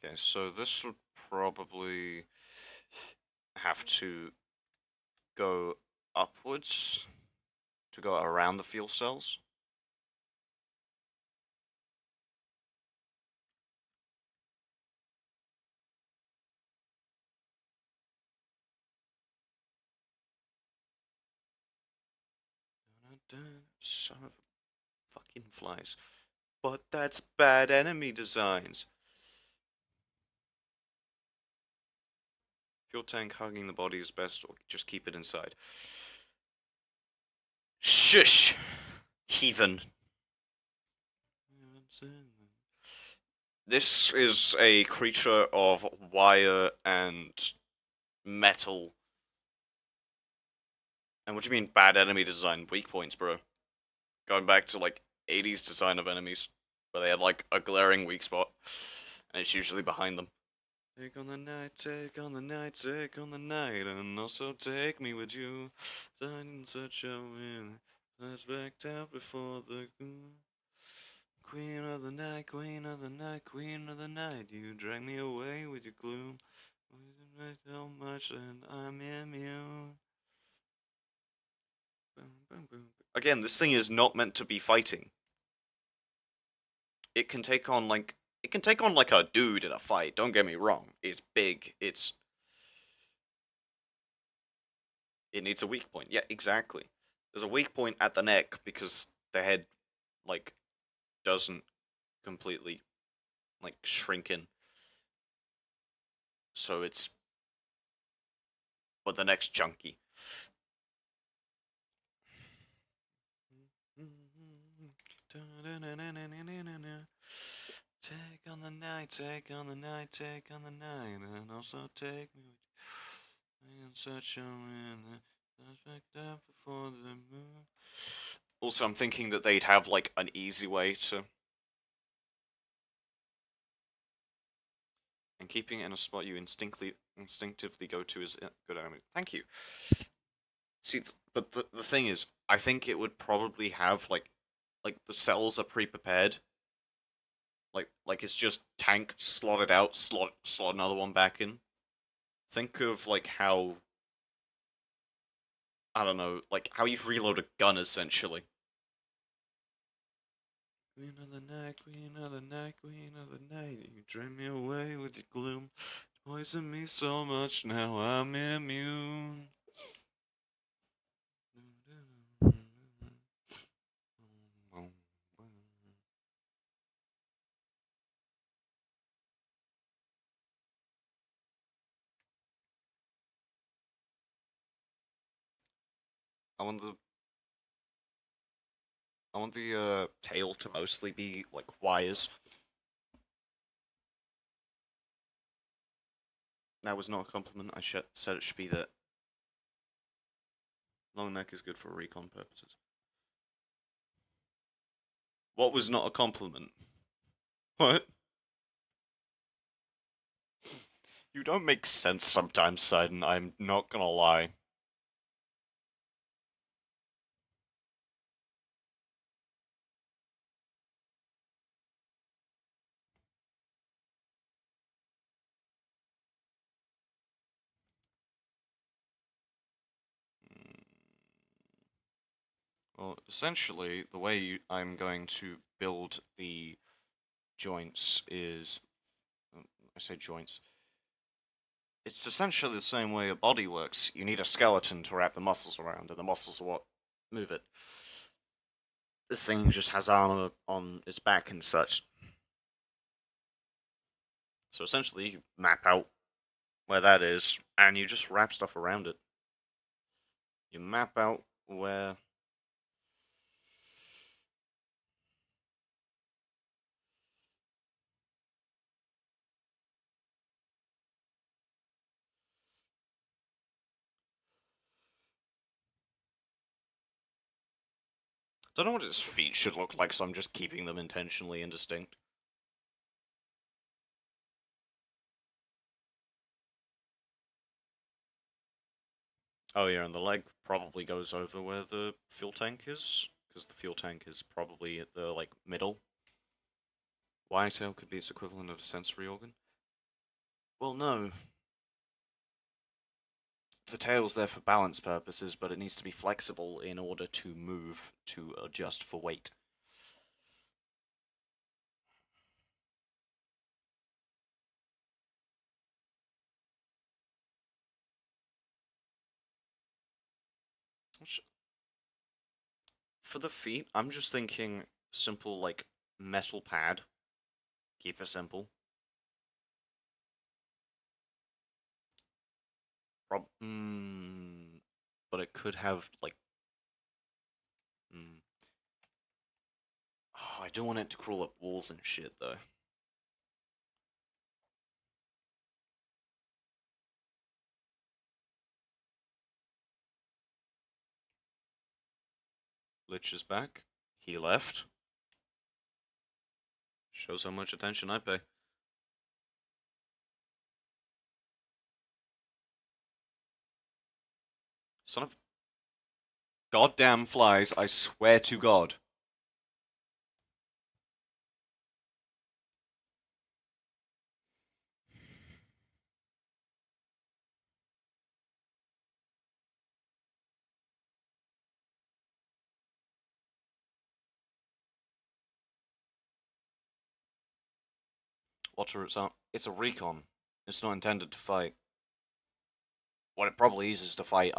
Okay, so this would probably have to go upwards to go around the fuel cells. Son of a fucking flies. But that's bad enemy designs. Fuel tank hugging the body is best, or just keep it inside. Shush! Heathen. This is a creature of wire and metal. And what do you mean bad enemy design? Weak points, bro. Going back to, like, 80s design of enemies, where they had, like, a glaring weak spot, and it's usually behind them. Take on the night, take on the night, take on the night, and also take me with you. In such a wind, let's backed out before the queen of the night, queen of the night, queen of the night. You drag me away with your gloom. So much that I'm immune. Again, this thing is not meant to be fighting. it can take on like a dude in a fight. Don't get me wrong. It's big. It needs a weak point. Yeah, exactly. There's a weak point at the neck because the head like doesn't completely like shrink in. So it's but the neck's chunky. Take on the night, take on the night, take on the night, and also take me in such a wind, perfect up before the moon. Also, I'm thinking that they'd have like an easy way to, and keeping it in a spot you instinctively go to is good enemy. Thank you. See, but the thing is, I think it would probably have like the cells are pre-prepared. Like it's just tank slotted out, slot another one back in. Think of like how I don't know, like how you reload a gun essentially. Queen of the night, queen of the night, queen of the night, you drive me away with your gloom, poison me so much now I'm immune. I want the tail to mostly be like wires. That was not a compliment. I said it should be that long neck is good for recon purposes. What was not a compliment? What? You don't make sense sometimes, Sidon. I'm not gonna lie. Well, essentially, the way I'm going to build the joints is, I say joints, it's essentially the same way a body works. You need a skeleton to wrap the muscles around, and the muscles are what move it. This thing just has armor on its back and such. So essentially, you map out where that is, and you just wrap stuff around it. You map out where. Don't know what its feet should look like, so I'm just keeping them intentionally indistinct. Oh yeah, and the leg probably goes over where the fuel tank is, because the fuel tank is probably at the like middle. Y-tail could be its equivalent of a sensory organ. Well, no. The tail's there for balance purposes, but it needs to be flexible in order to move to adjust for weight. For the feet, I'm just thinking simple like metal pad. Keep it simple. But it could have like. Mm, oh, I don't want it to crawl up walls and shit though. Lich is back. He left. Shows how much attention I pay. Son of goddamn flies, I swear to God. what are its arm? It's a recon. It's not intended to fight. What it probably uses to fight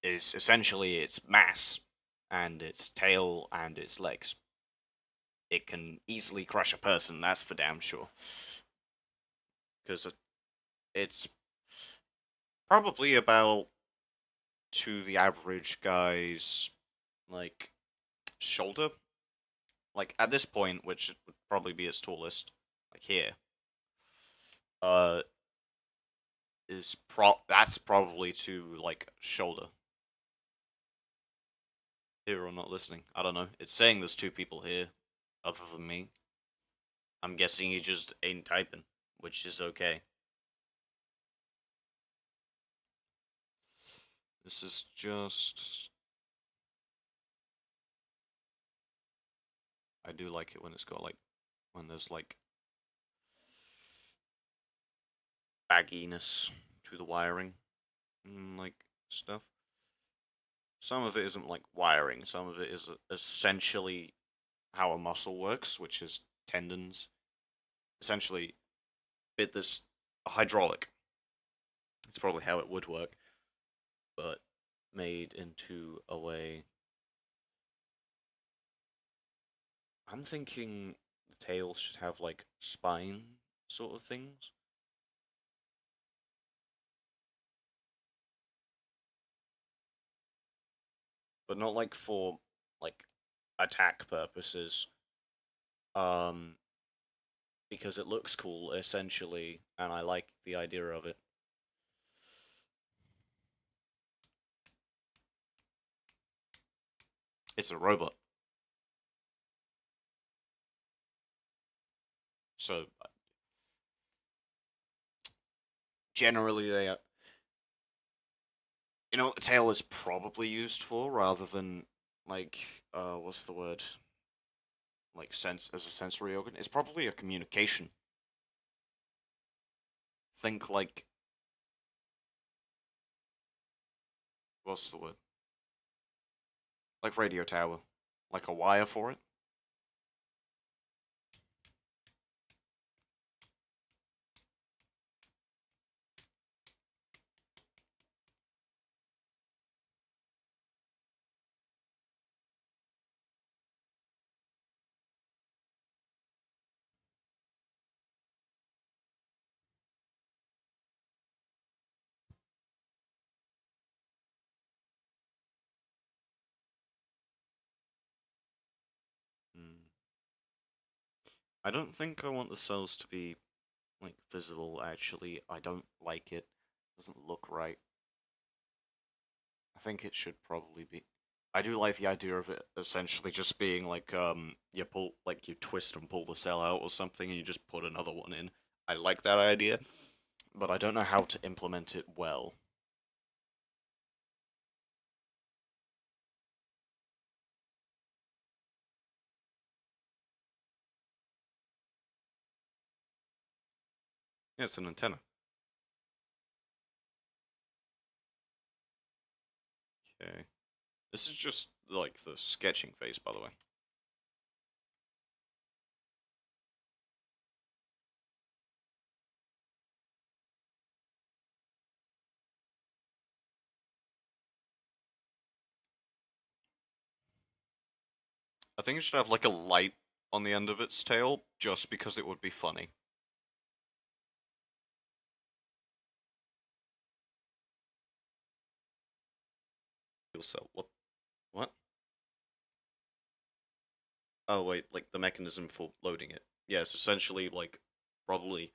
is essentially its mass and its tail and its legs. It can easily crush a person, that's for damn sure. Because it's probably about to the average guy's like shoulder. Like at this point, which would probably be its tallest, like here, uh, that's probably to like shoulder. Here or not listening, I don't know. It's saying there's two people here, other than me. I'm guessing he just ain't typing, which is okay. This is just. I do like it when it's got like. When there's like. Bagginess to the wiring. And like stuff. Some of it isn't like wiring, some of it is essentially how a muscle works, which is tendons. Essentially, bit this hydraulic. It's probably how it would work, but made into a way. I'm thinking the tail should have like spine sort of things. But not like for like attack purposes. Um because it looks cool essentially and I like the idea of it. It's a robot. So generally they you know what the tail is probably used for rather than like what's the word? Like sense as a sensory organ. It's probably a communication. Think like what's the word? Like radio tower. Like a wire for it. Hmm. I don't think I want the cells to be like visible actually. I don't like it. It doesn't look right. I think it should probably be. I do like the idea of it essentially just being like you pull like you twist and pull the cell out or something and you just put another one in. I like that idea, but I don't know how to implement it well. Yeah, it's an antenna. Okay. This is just like the sketching phase, by the way. I think it should have like a light on the end of its tail just because it would be funny. Fuel cell. What? What? Oh wait, like the mechanism for loading it. Yeah, it's essentially like probably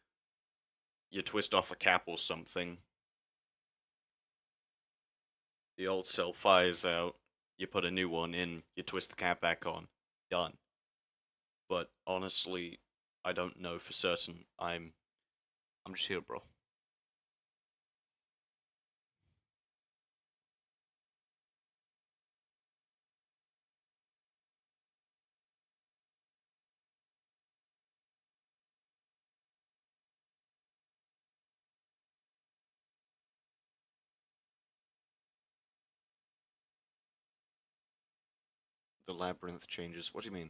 you twist off a cap or something. The old cell fires out. You put a new one in. You twist the cap back on. Done. But honestly, I don't know for certain. I'm just here, bro. The labyrinth changes. What do you mean?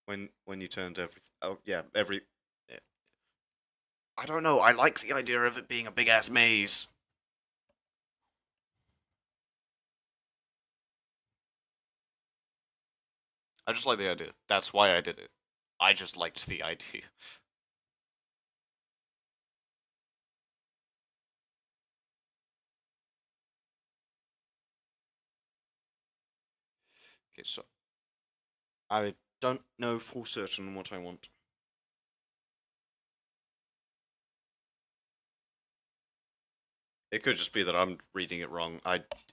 when you turned everything. Oh yeah, yeah. I don't know. I like the idea of it being a big ass maze. I just like the idea. That's why I did it. I just liked the idea. Okay, so I don't know for certain what I want. It could just be that I'm reading it wrong.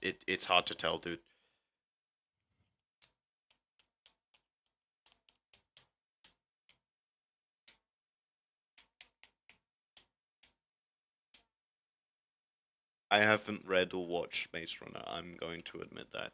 It's hard to tell, dude. I haven't read or watched Maze Runner. I'm going to admit that.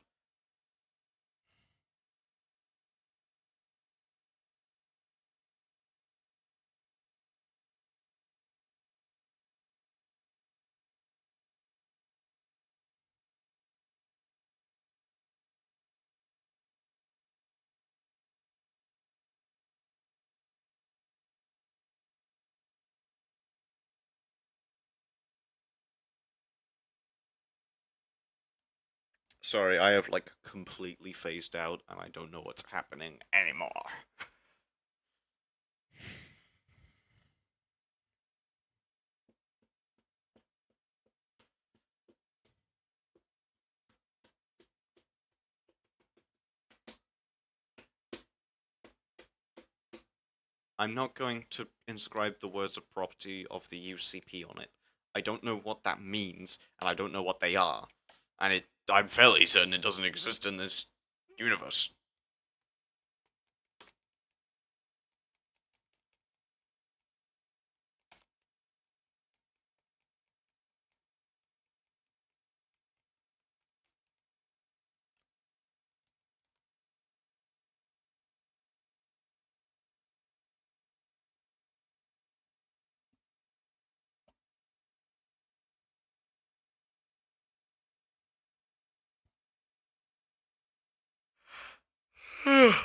Sorry, I have like completely phased out and I don't know what's happening anymore. I'm not going to inscribe the words of property of the UCP on it. I don't know what that means, and I don't know what they are. And I'm fairly certain it doesn't exist in this universe.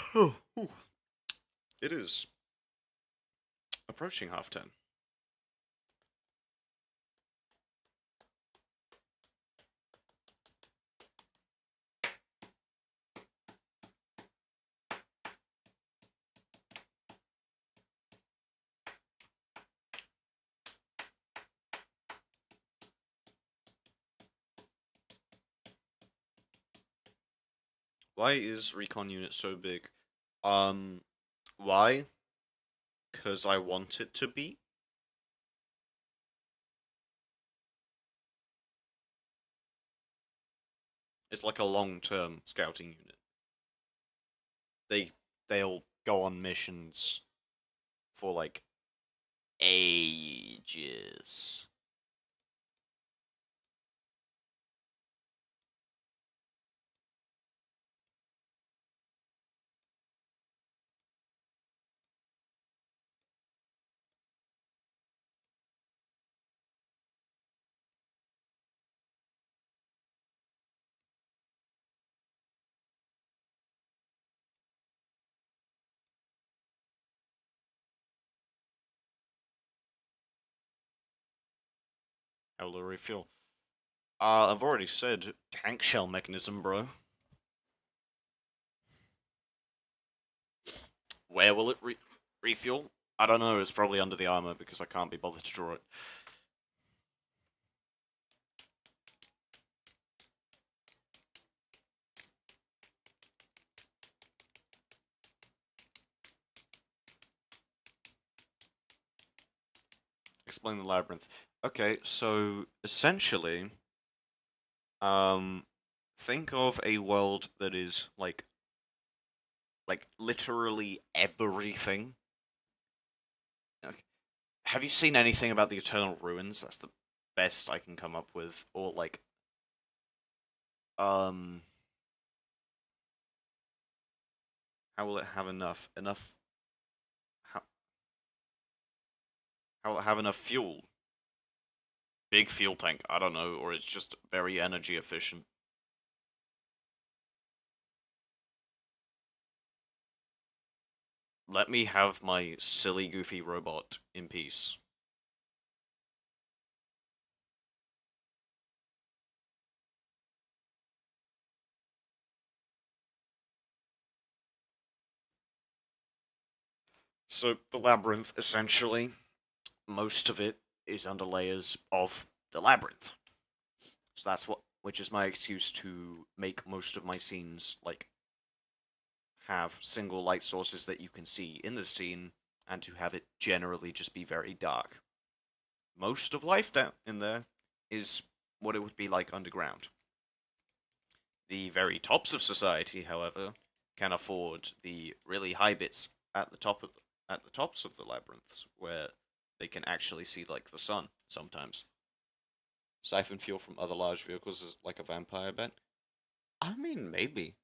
Oh, it is approaching 10:30. Why is Recon Unit so big? Um, why? Because I want it to be. It's like a long-term scouting unit. They they'll go on missions for like ages. How will it refuel? I've already said tank shell mechanism, bro. Where will it refuel? I don't know. It's probably under the armor because I can't be bothered to draw it. Explain the labyrinth. Okay, so essentially, um, think of a world that is like literally everything. Okay. Have you seen anything about the Eternal Ruins? That's the best I can come up with, or like, um, how will it have enough? How will it have enough fuel? Big fuel tank. I don't know, or it's just very energy efficient. let me have my silly, goofy robot in peace. So, the labyrinth, essentially, most of it is under layers of the labyrinth. So which is my excuse to make most of my scenes, like, have single light sources that you can see in the scene, and to have it generally just be very dark. Most of life down in there is what it would be like underground. The very tops of society, however, can afford the really high bits at the tops of the labyrinths where they can actually see like the sun sometimes. Siphon fuel from other large vehicles is like a vampire bet. I mean, maybe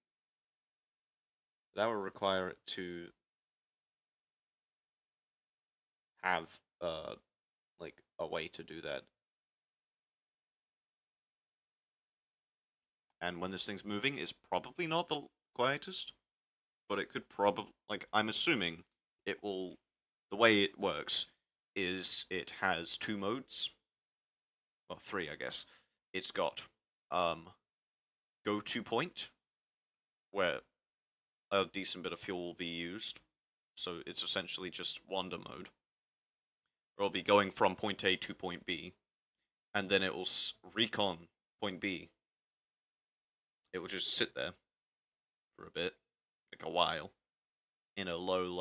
that would require it to have like a way to do that. And when this thing's moving, is probably not the quietest, but it could probably, like, I'm assuming it will. The way it works is it has two modes, well, three, I guess. It's got um go to point where a decent bit of fuel will be used, so it's essentially just wander mode. It'll be going from point A to point B, and then it will recon point B. It will just sit there for a bit, like a while, in a low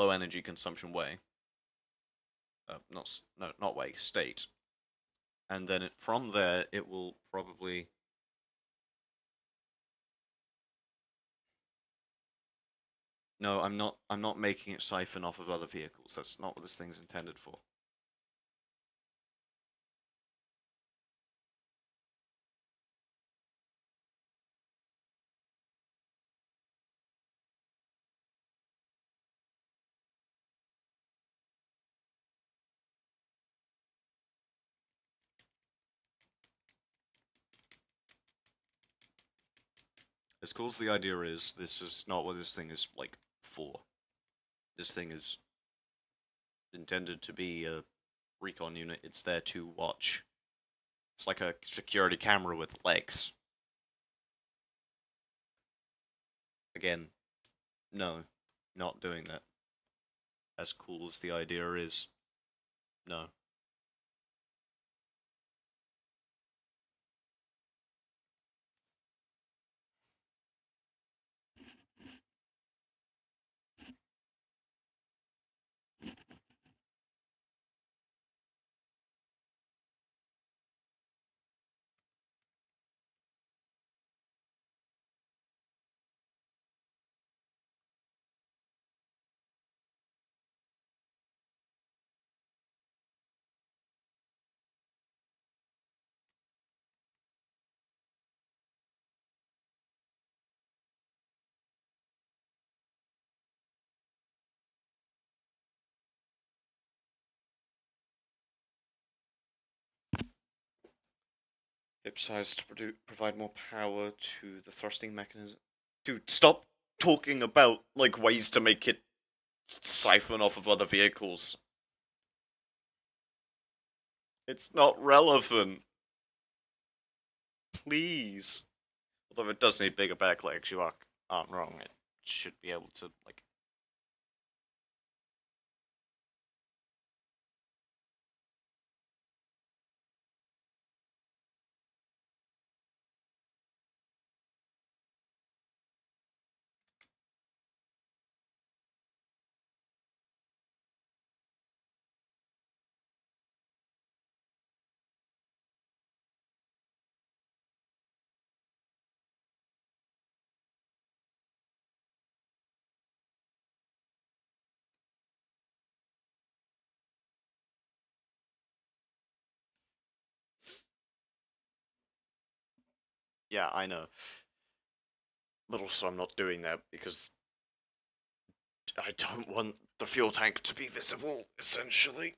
energy consumption way. Not way, state. And then from there, it will probably. No, I'm not. I'm not making it siphon off of other vehicles. That's not what this thing's intended for. As cool as the idea is, this is not what this thing is like for. This thing is intended to be a recon unit. It's there to watch. It's like a security camera with legs. Again, no, not doing that. As cool as the idea is, no. Hip size to provide more power to the thrusting mechanism. Dude, stop talking about like ways to make it siphon off of other vehicles. It's not relevant. Please. Although it does need bigger back legs, you aren't wrong. It should be able to like. Yeah, I know. But also, I'm not doing that because I don't want the fuel tank to be visible, essentially.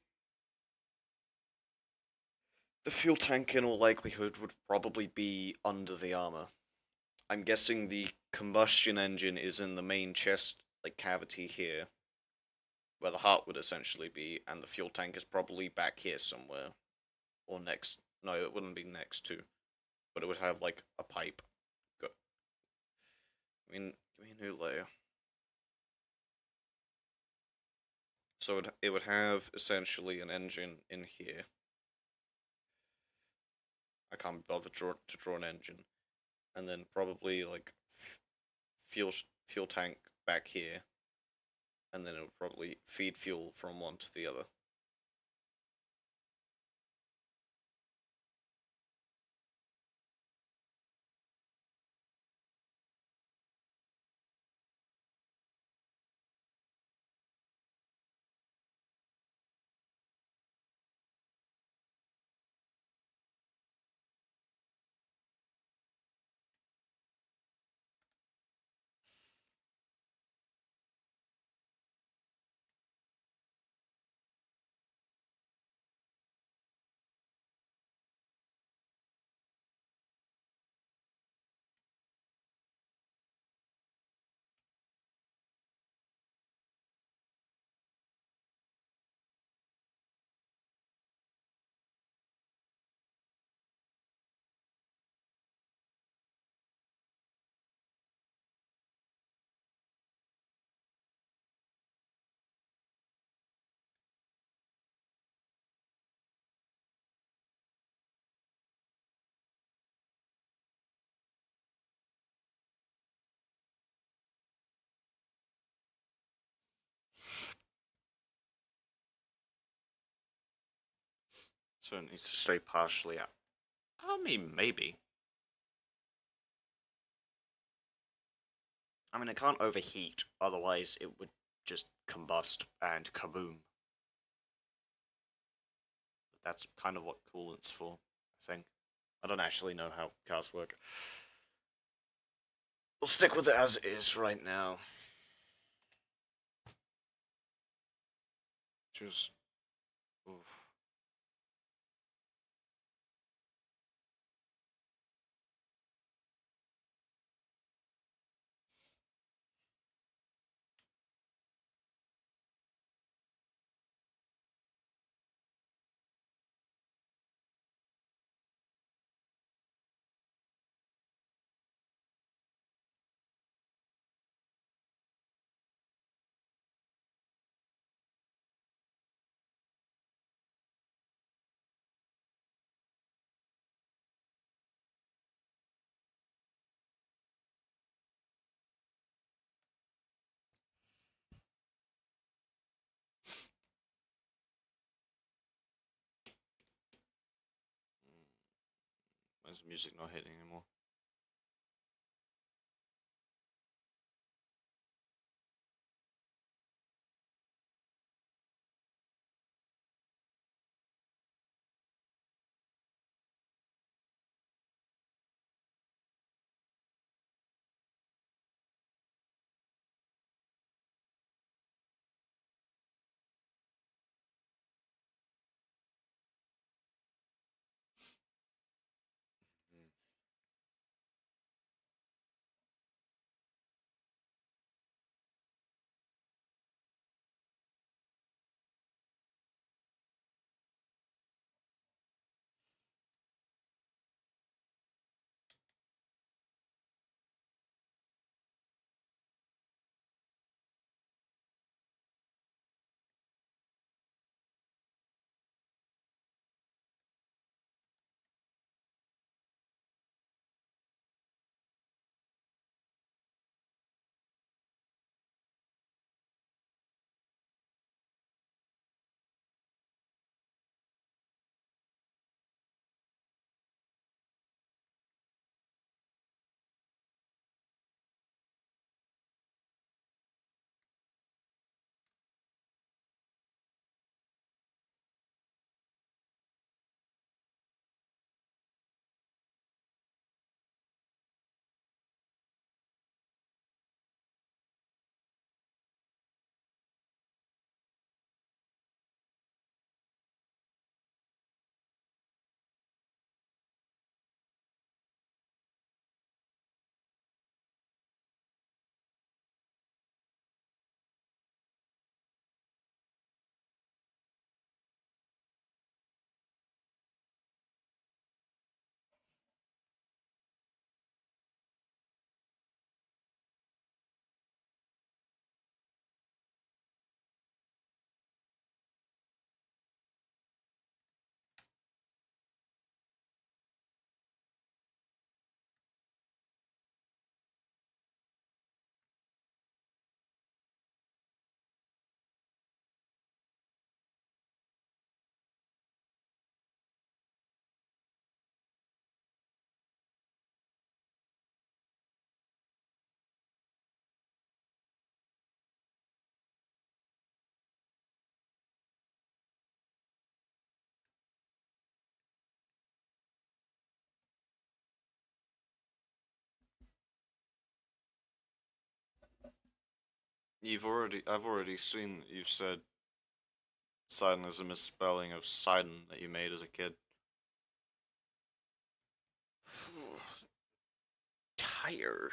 The fuel tank, in all likelihood, would probably be under the armor. I'm guessing the combustion engine is in the main chest like cavity here, where the heart would essentially be, and the fuel tank is probably back here somewhere, or next. No, it wouldn't be next to, but it would have like a pipe. Go. Give me a new layer. So it would have essentially an engine in here. I can't bother to draw an engine, and then probably like fuel fuel tank back here, and then it would probably feed fuel from one to the other. So it needs to stay partially out. I mean, maybe. I mean, it can't overheat, otherwise it would just combust and kaboom. But that's kind of what coolant's for, I think. I don't actually know how cars work. We'll stick with it as is right now. Just... Oof. Why is the music not hitting anymore? I've already seen that you've said Sidon is a misspelling of Sidon that you made as a kid. Tired.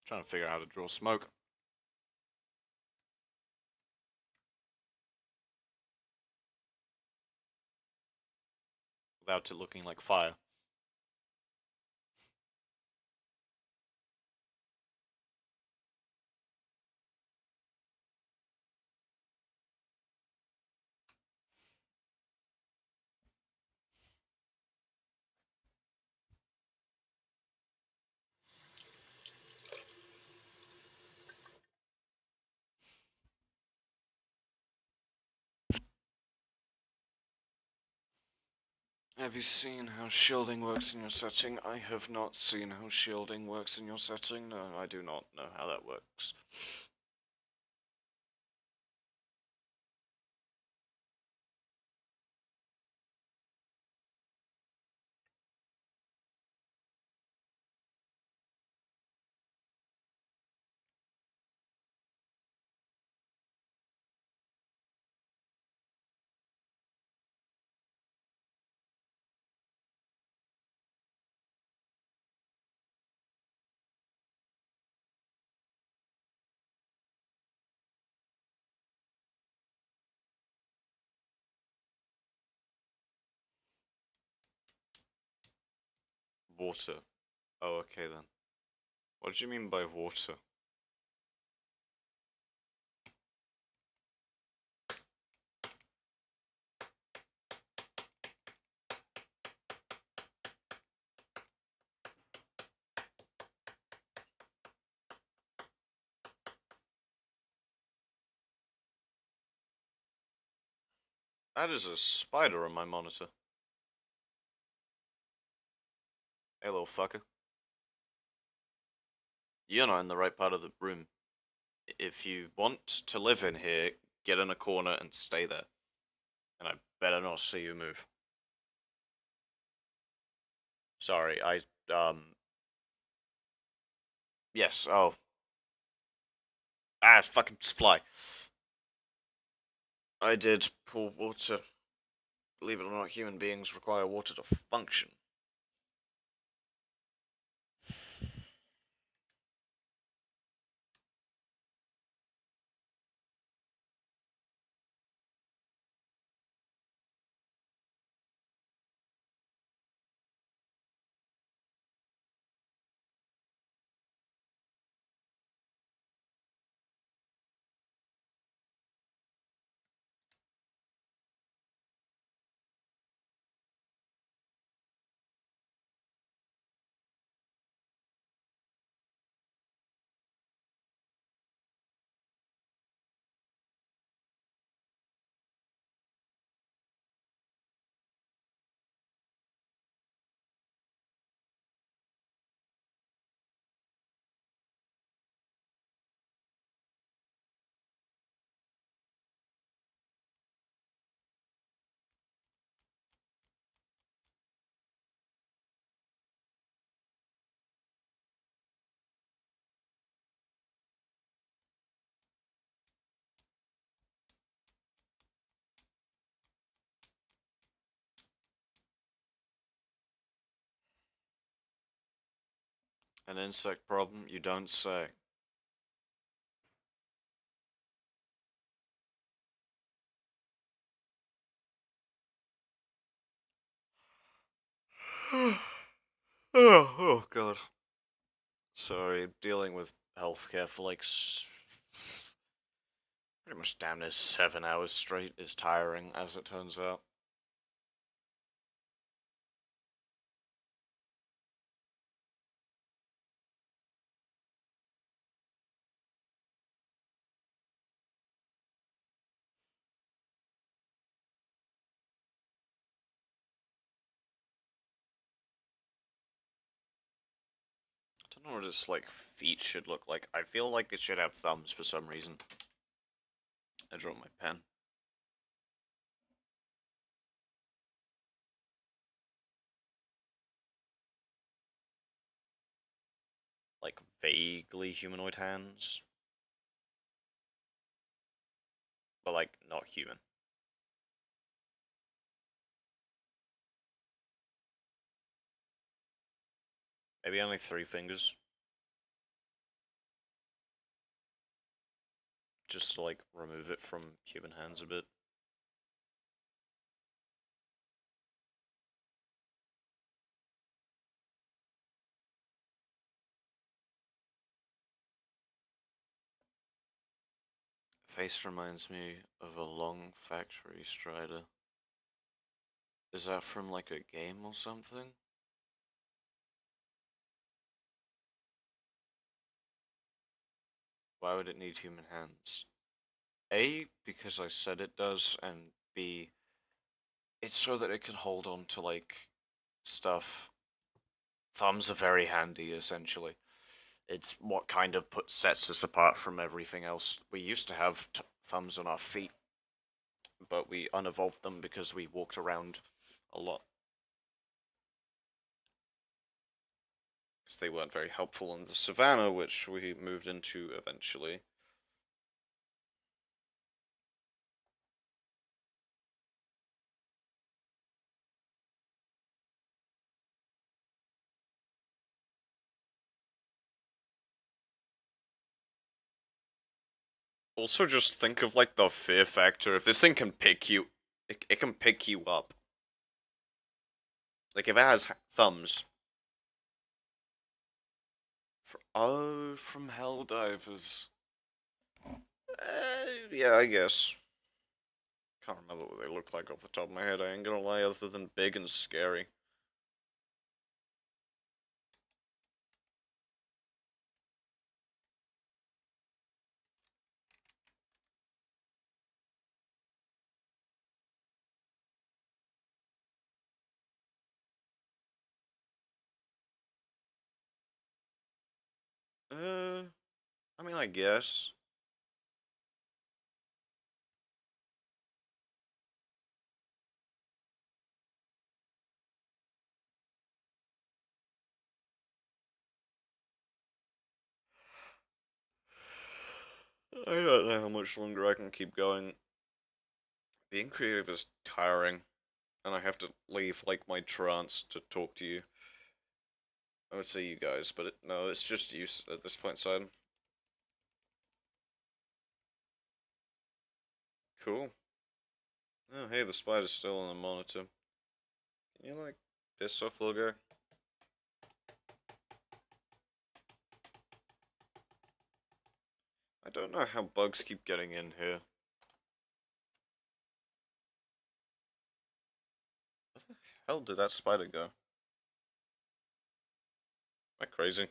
Trying to figure out how to draw smoke without it looking like fire. Have you seen how shielding works in your setting? I have not seen how shielding works in your setting. No, I do not know how that works. Water. Oh, okay then. What do you mean by water? That is a spider on my monitor. Hey, little fucker. You're not in the right part of the room. If you want to live in here, get in a corner and stay there. And I better not see you move. Sorry, Yes, oh. Ah, fucking fly. I did pour water. Believe it or not, human beings require water to function. An insect problem? You don't say. Oh god. Sorry, dealing with healthcare for like pretty much damn near 7 hours straight is tiring, as it turns out. Or just like feet should look like. I feel like it should have thumbs for some reason. I dropped my pen. Like vaguely humanoid hands. But like not human. Maybe only 3 fingers. Just to like remove it from human hands a bit. Face reminds me of a long factory strider. Is that from like a game or something? Why would it need human hands? A, because I said it does, and B, it's so that it can hold on to like stuff. Thumbs are very handy, essentially. It's what kind of sets us apart from everything else. We used to have thumbs on our feet, but we unevolved them because we walked around a lot. Because they weren't very helpful in the savannah, which we moved into eventually. Also, just think of like the fear factor. If this thing can pick you, it can pick you up. Like if it has thumbs. Oh, from Helldivers. Yeah, I guess. Can't remember what they look like off the top of my head. I ain't gonna lie, other than big and scary. Uh, I mean, I guess. I don't know how much longer I can keep going. Being creative is tiring, and I have to leave like my trance to talk to you. I would say you guys, but no, it's just you at this point, side. Cool. Oh, hey, the spider's still on the monitor. Can you like piss off, little guy? I don't know how bugs keep getting in here. Where the hell did that spider go? Am I crazy?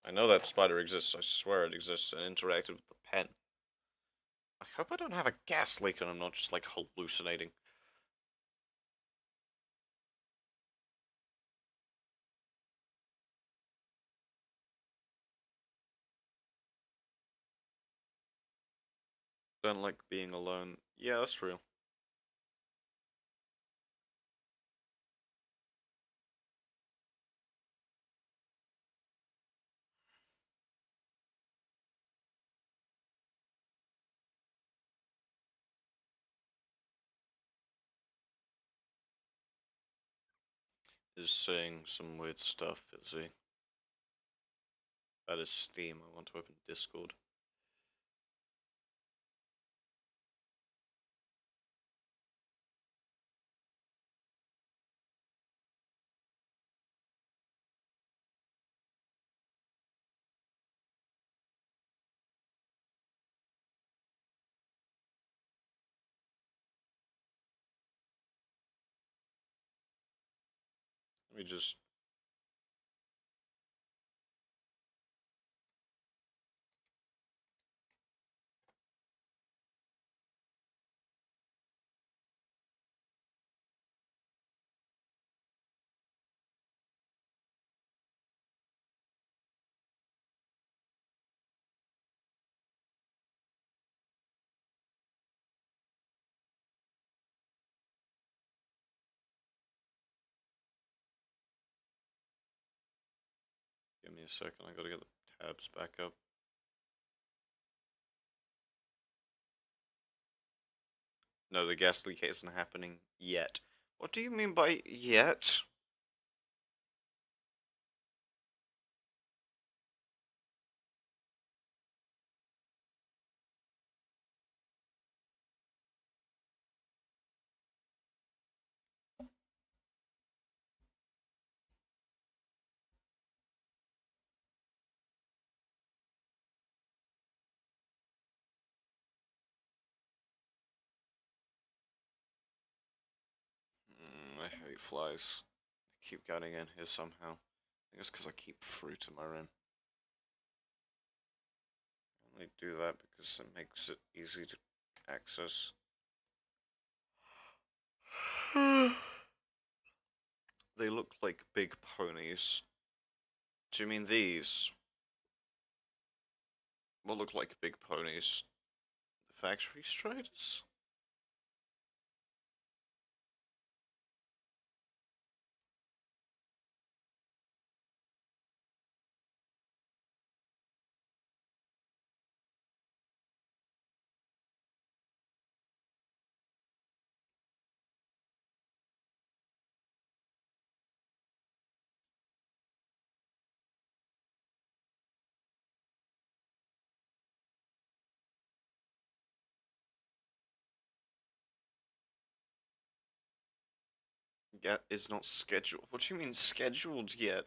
I know that spider exists, I swear it exists, and interacted with the pen. I hope I don't have a gas leak and I'm not just like hallucinating. Don't like being alone. Yeah, that's real. Is saying some weird stuff, is he? That is Steam. I want to open Discord. Let me just me a second, I gotta get the tabs back up. No, the gas leak isn't happening yet. What do you mean by yet? I hate flies. They keep getting in here somehow. I think it's because I keep fruit in my room. I only do that because it makes it easy to access. They look like big ponies. Do you mean these? What look like big ponies? The factory striders? Yeah, it's not scheduled. What do you mean scheduled yet?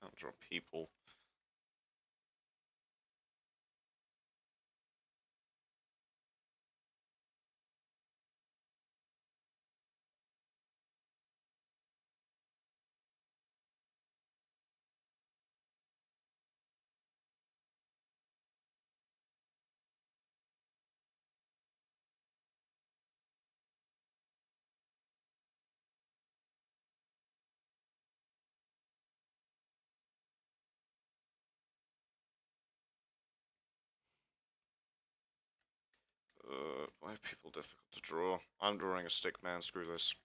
Can't draw people. Why are people difficult to draw? I'm drawing a stick man, screw this.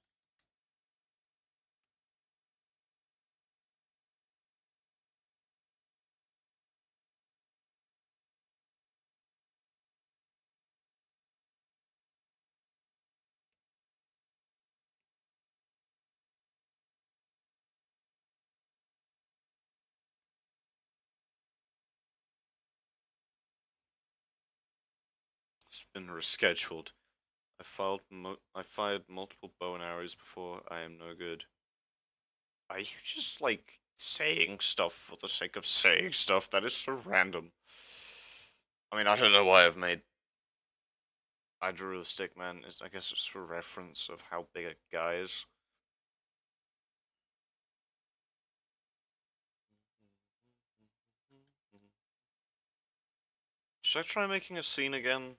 It's been rescheduled. I fired multiple bow and arrows before. I am no good. Are you just like saying stuff for the sake of saying stuff? That is so random. I mean, I don't know why I drew the stick man. I guess it's for reference of how big a guy is. Should I try making a scene again?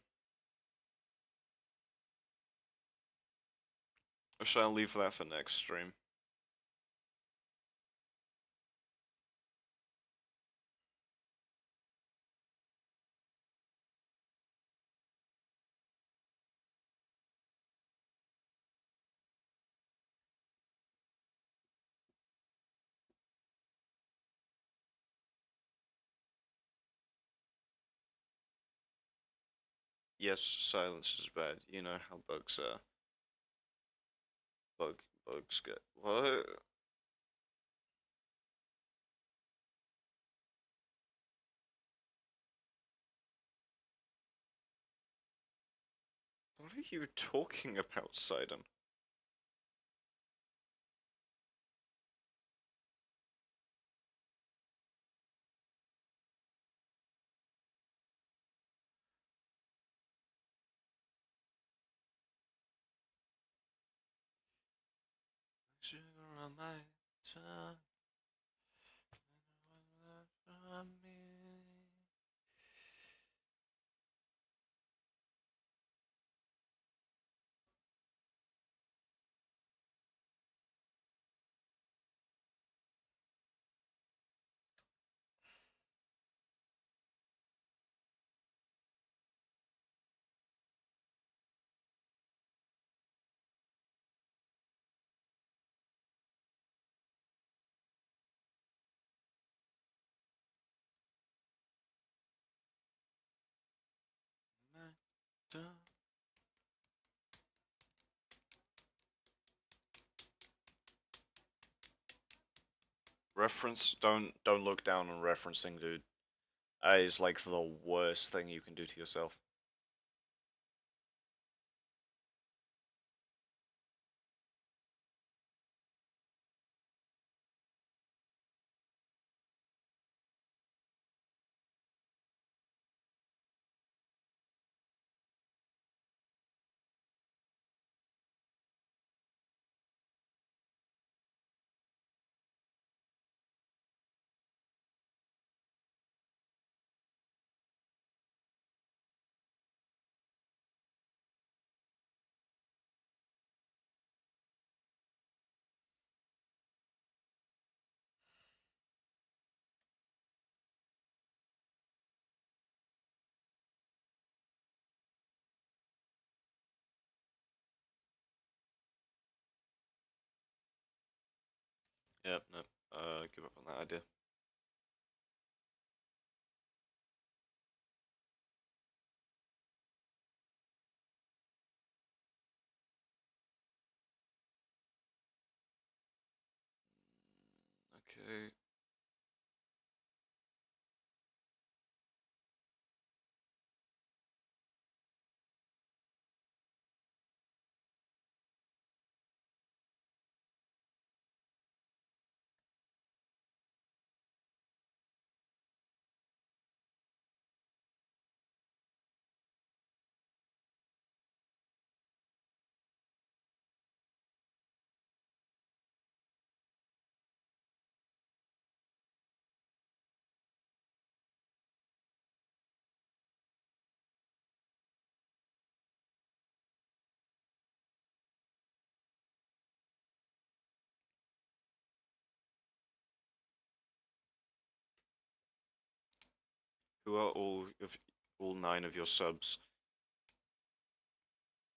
Or should I leave that for next stream? Yes, silence is bad. You know how bugs are. Bugs get what? What are you talking about, Sidon? Sugar on my tongue. Reference, don't look down on referencing, dude. That is like the worst thing you can do to yourself. Yep, no. Give up on that idea. Okay. Who are all 9 of your subs?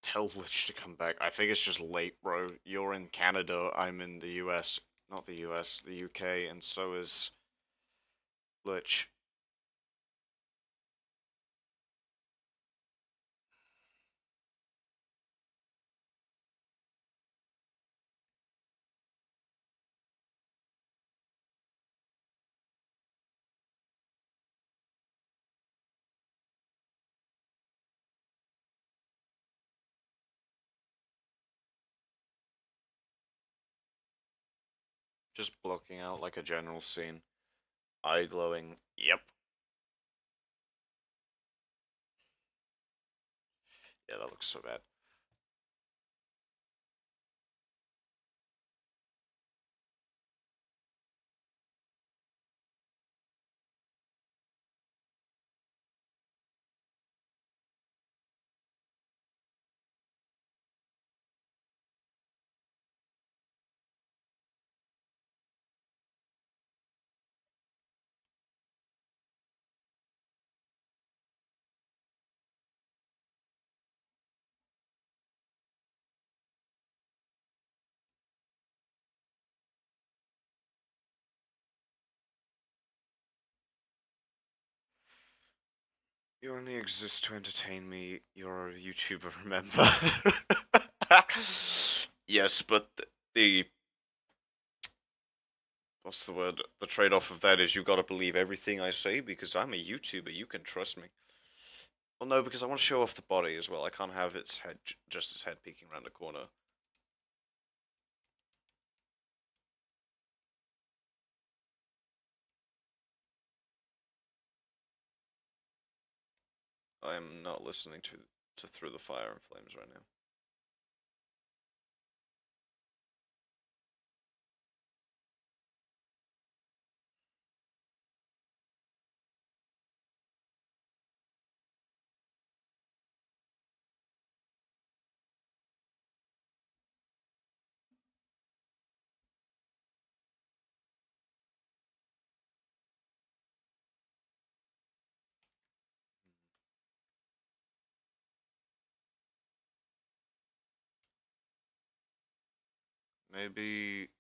Tell Lich to come back. I think it's just late, bro. You're in Canada, I'm in the US. Not the US, the UK, and so is Lich. Just blocking out like a general scene. Eye glowing. Yep. Yeah, that looks so bad. You only exist to entertain me. You're a YouTuber, remember? Yes, but the what's the word? The trade-off of that is you gotta believe everything I say because I'm a YouTuber. You can trust me. Well, no, because I want to show off the body as well. I can't have its head, just its head peeking around the corner. I am not listening to Through the Fire and Flames right now. Maybe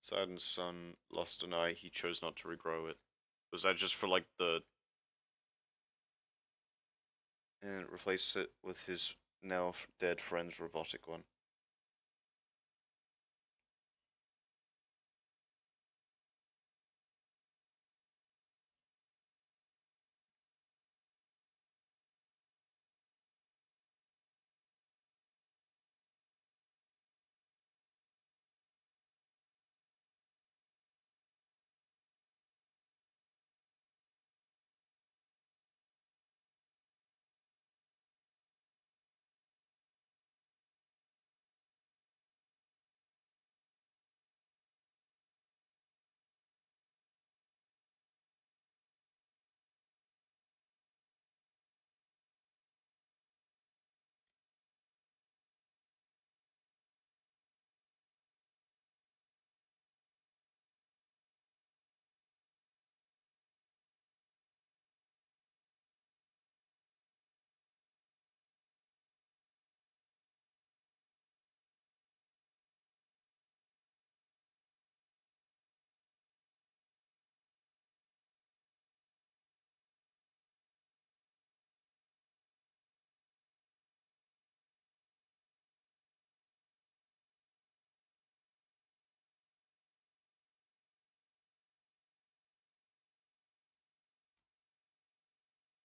Saturn son lost an eye. He chose not to regrow it. Was that just for like the? And replace it with his now dead friend's robotic one.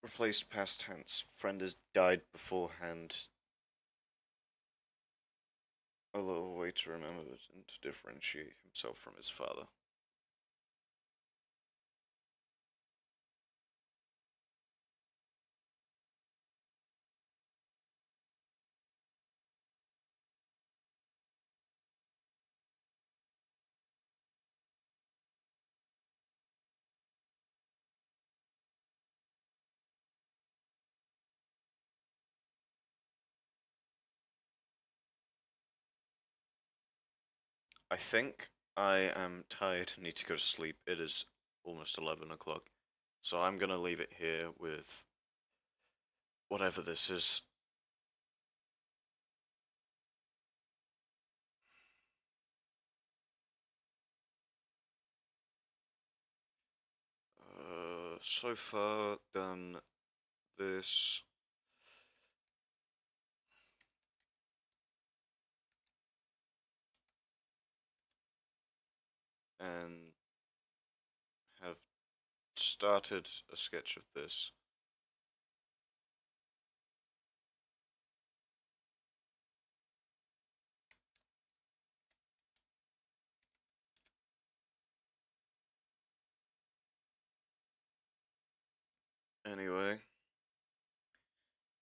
Replaced past tense. Friend has died beforehand. A little way to remember it and to differentiate himself from his father. I think I am tired and need to go to sleep. It is almost 11 o'clock. So I'm gonna leave it here with whatever this is. So far done this. And have started a sketch of this. Anyway,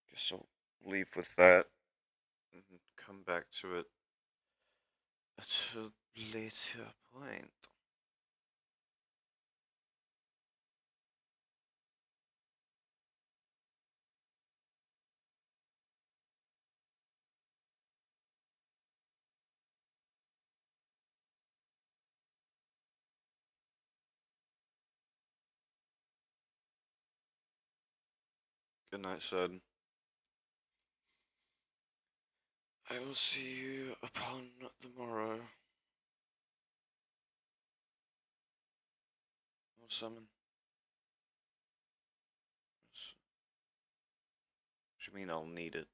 guess I'll leave with that and come back to it at a later point. Good night, son. I will see you upon the morrow. Or summon. What do you mean I'll need it?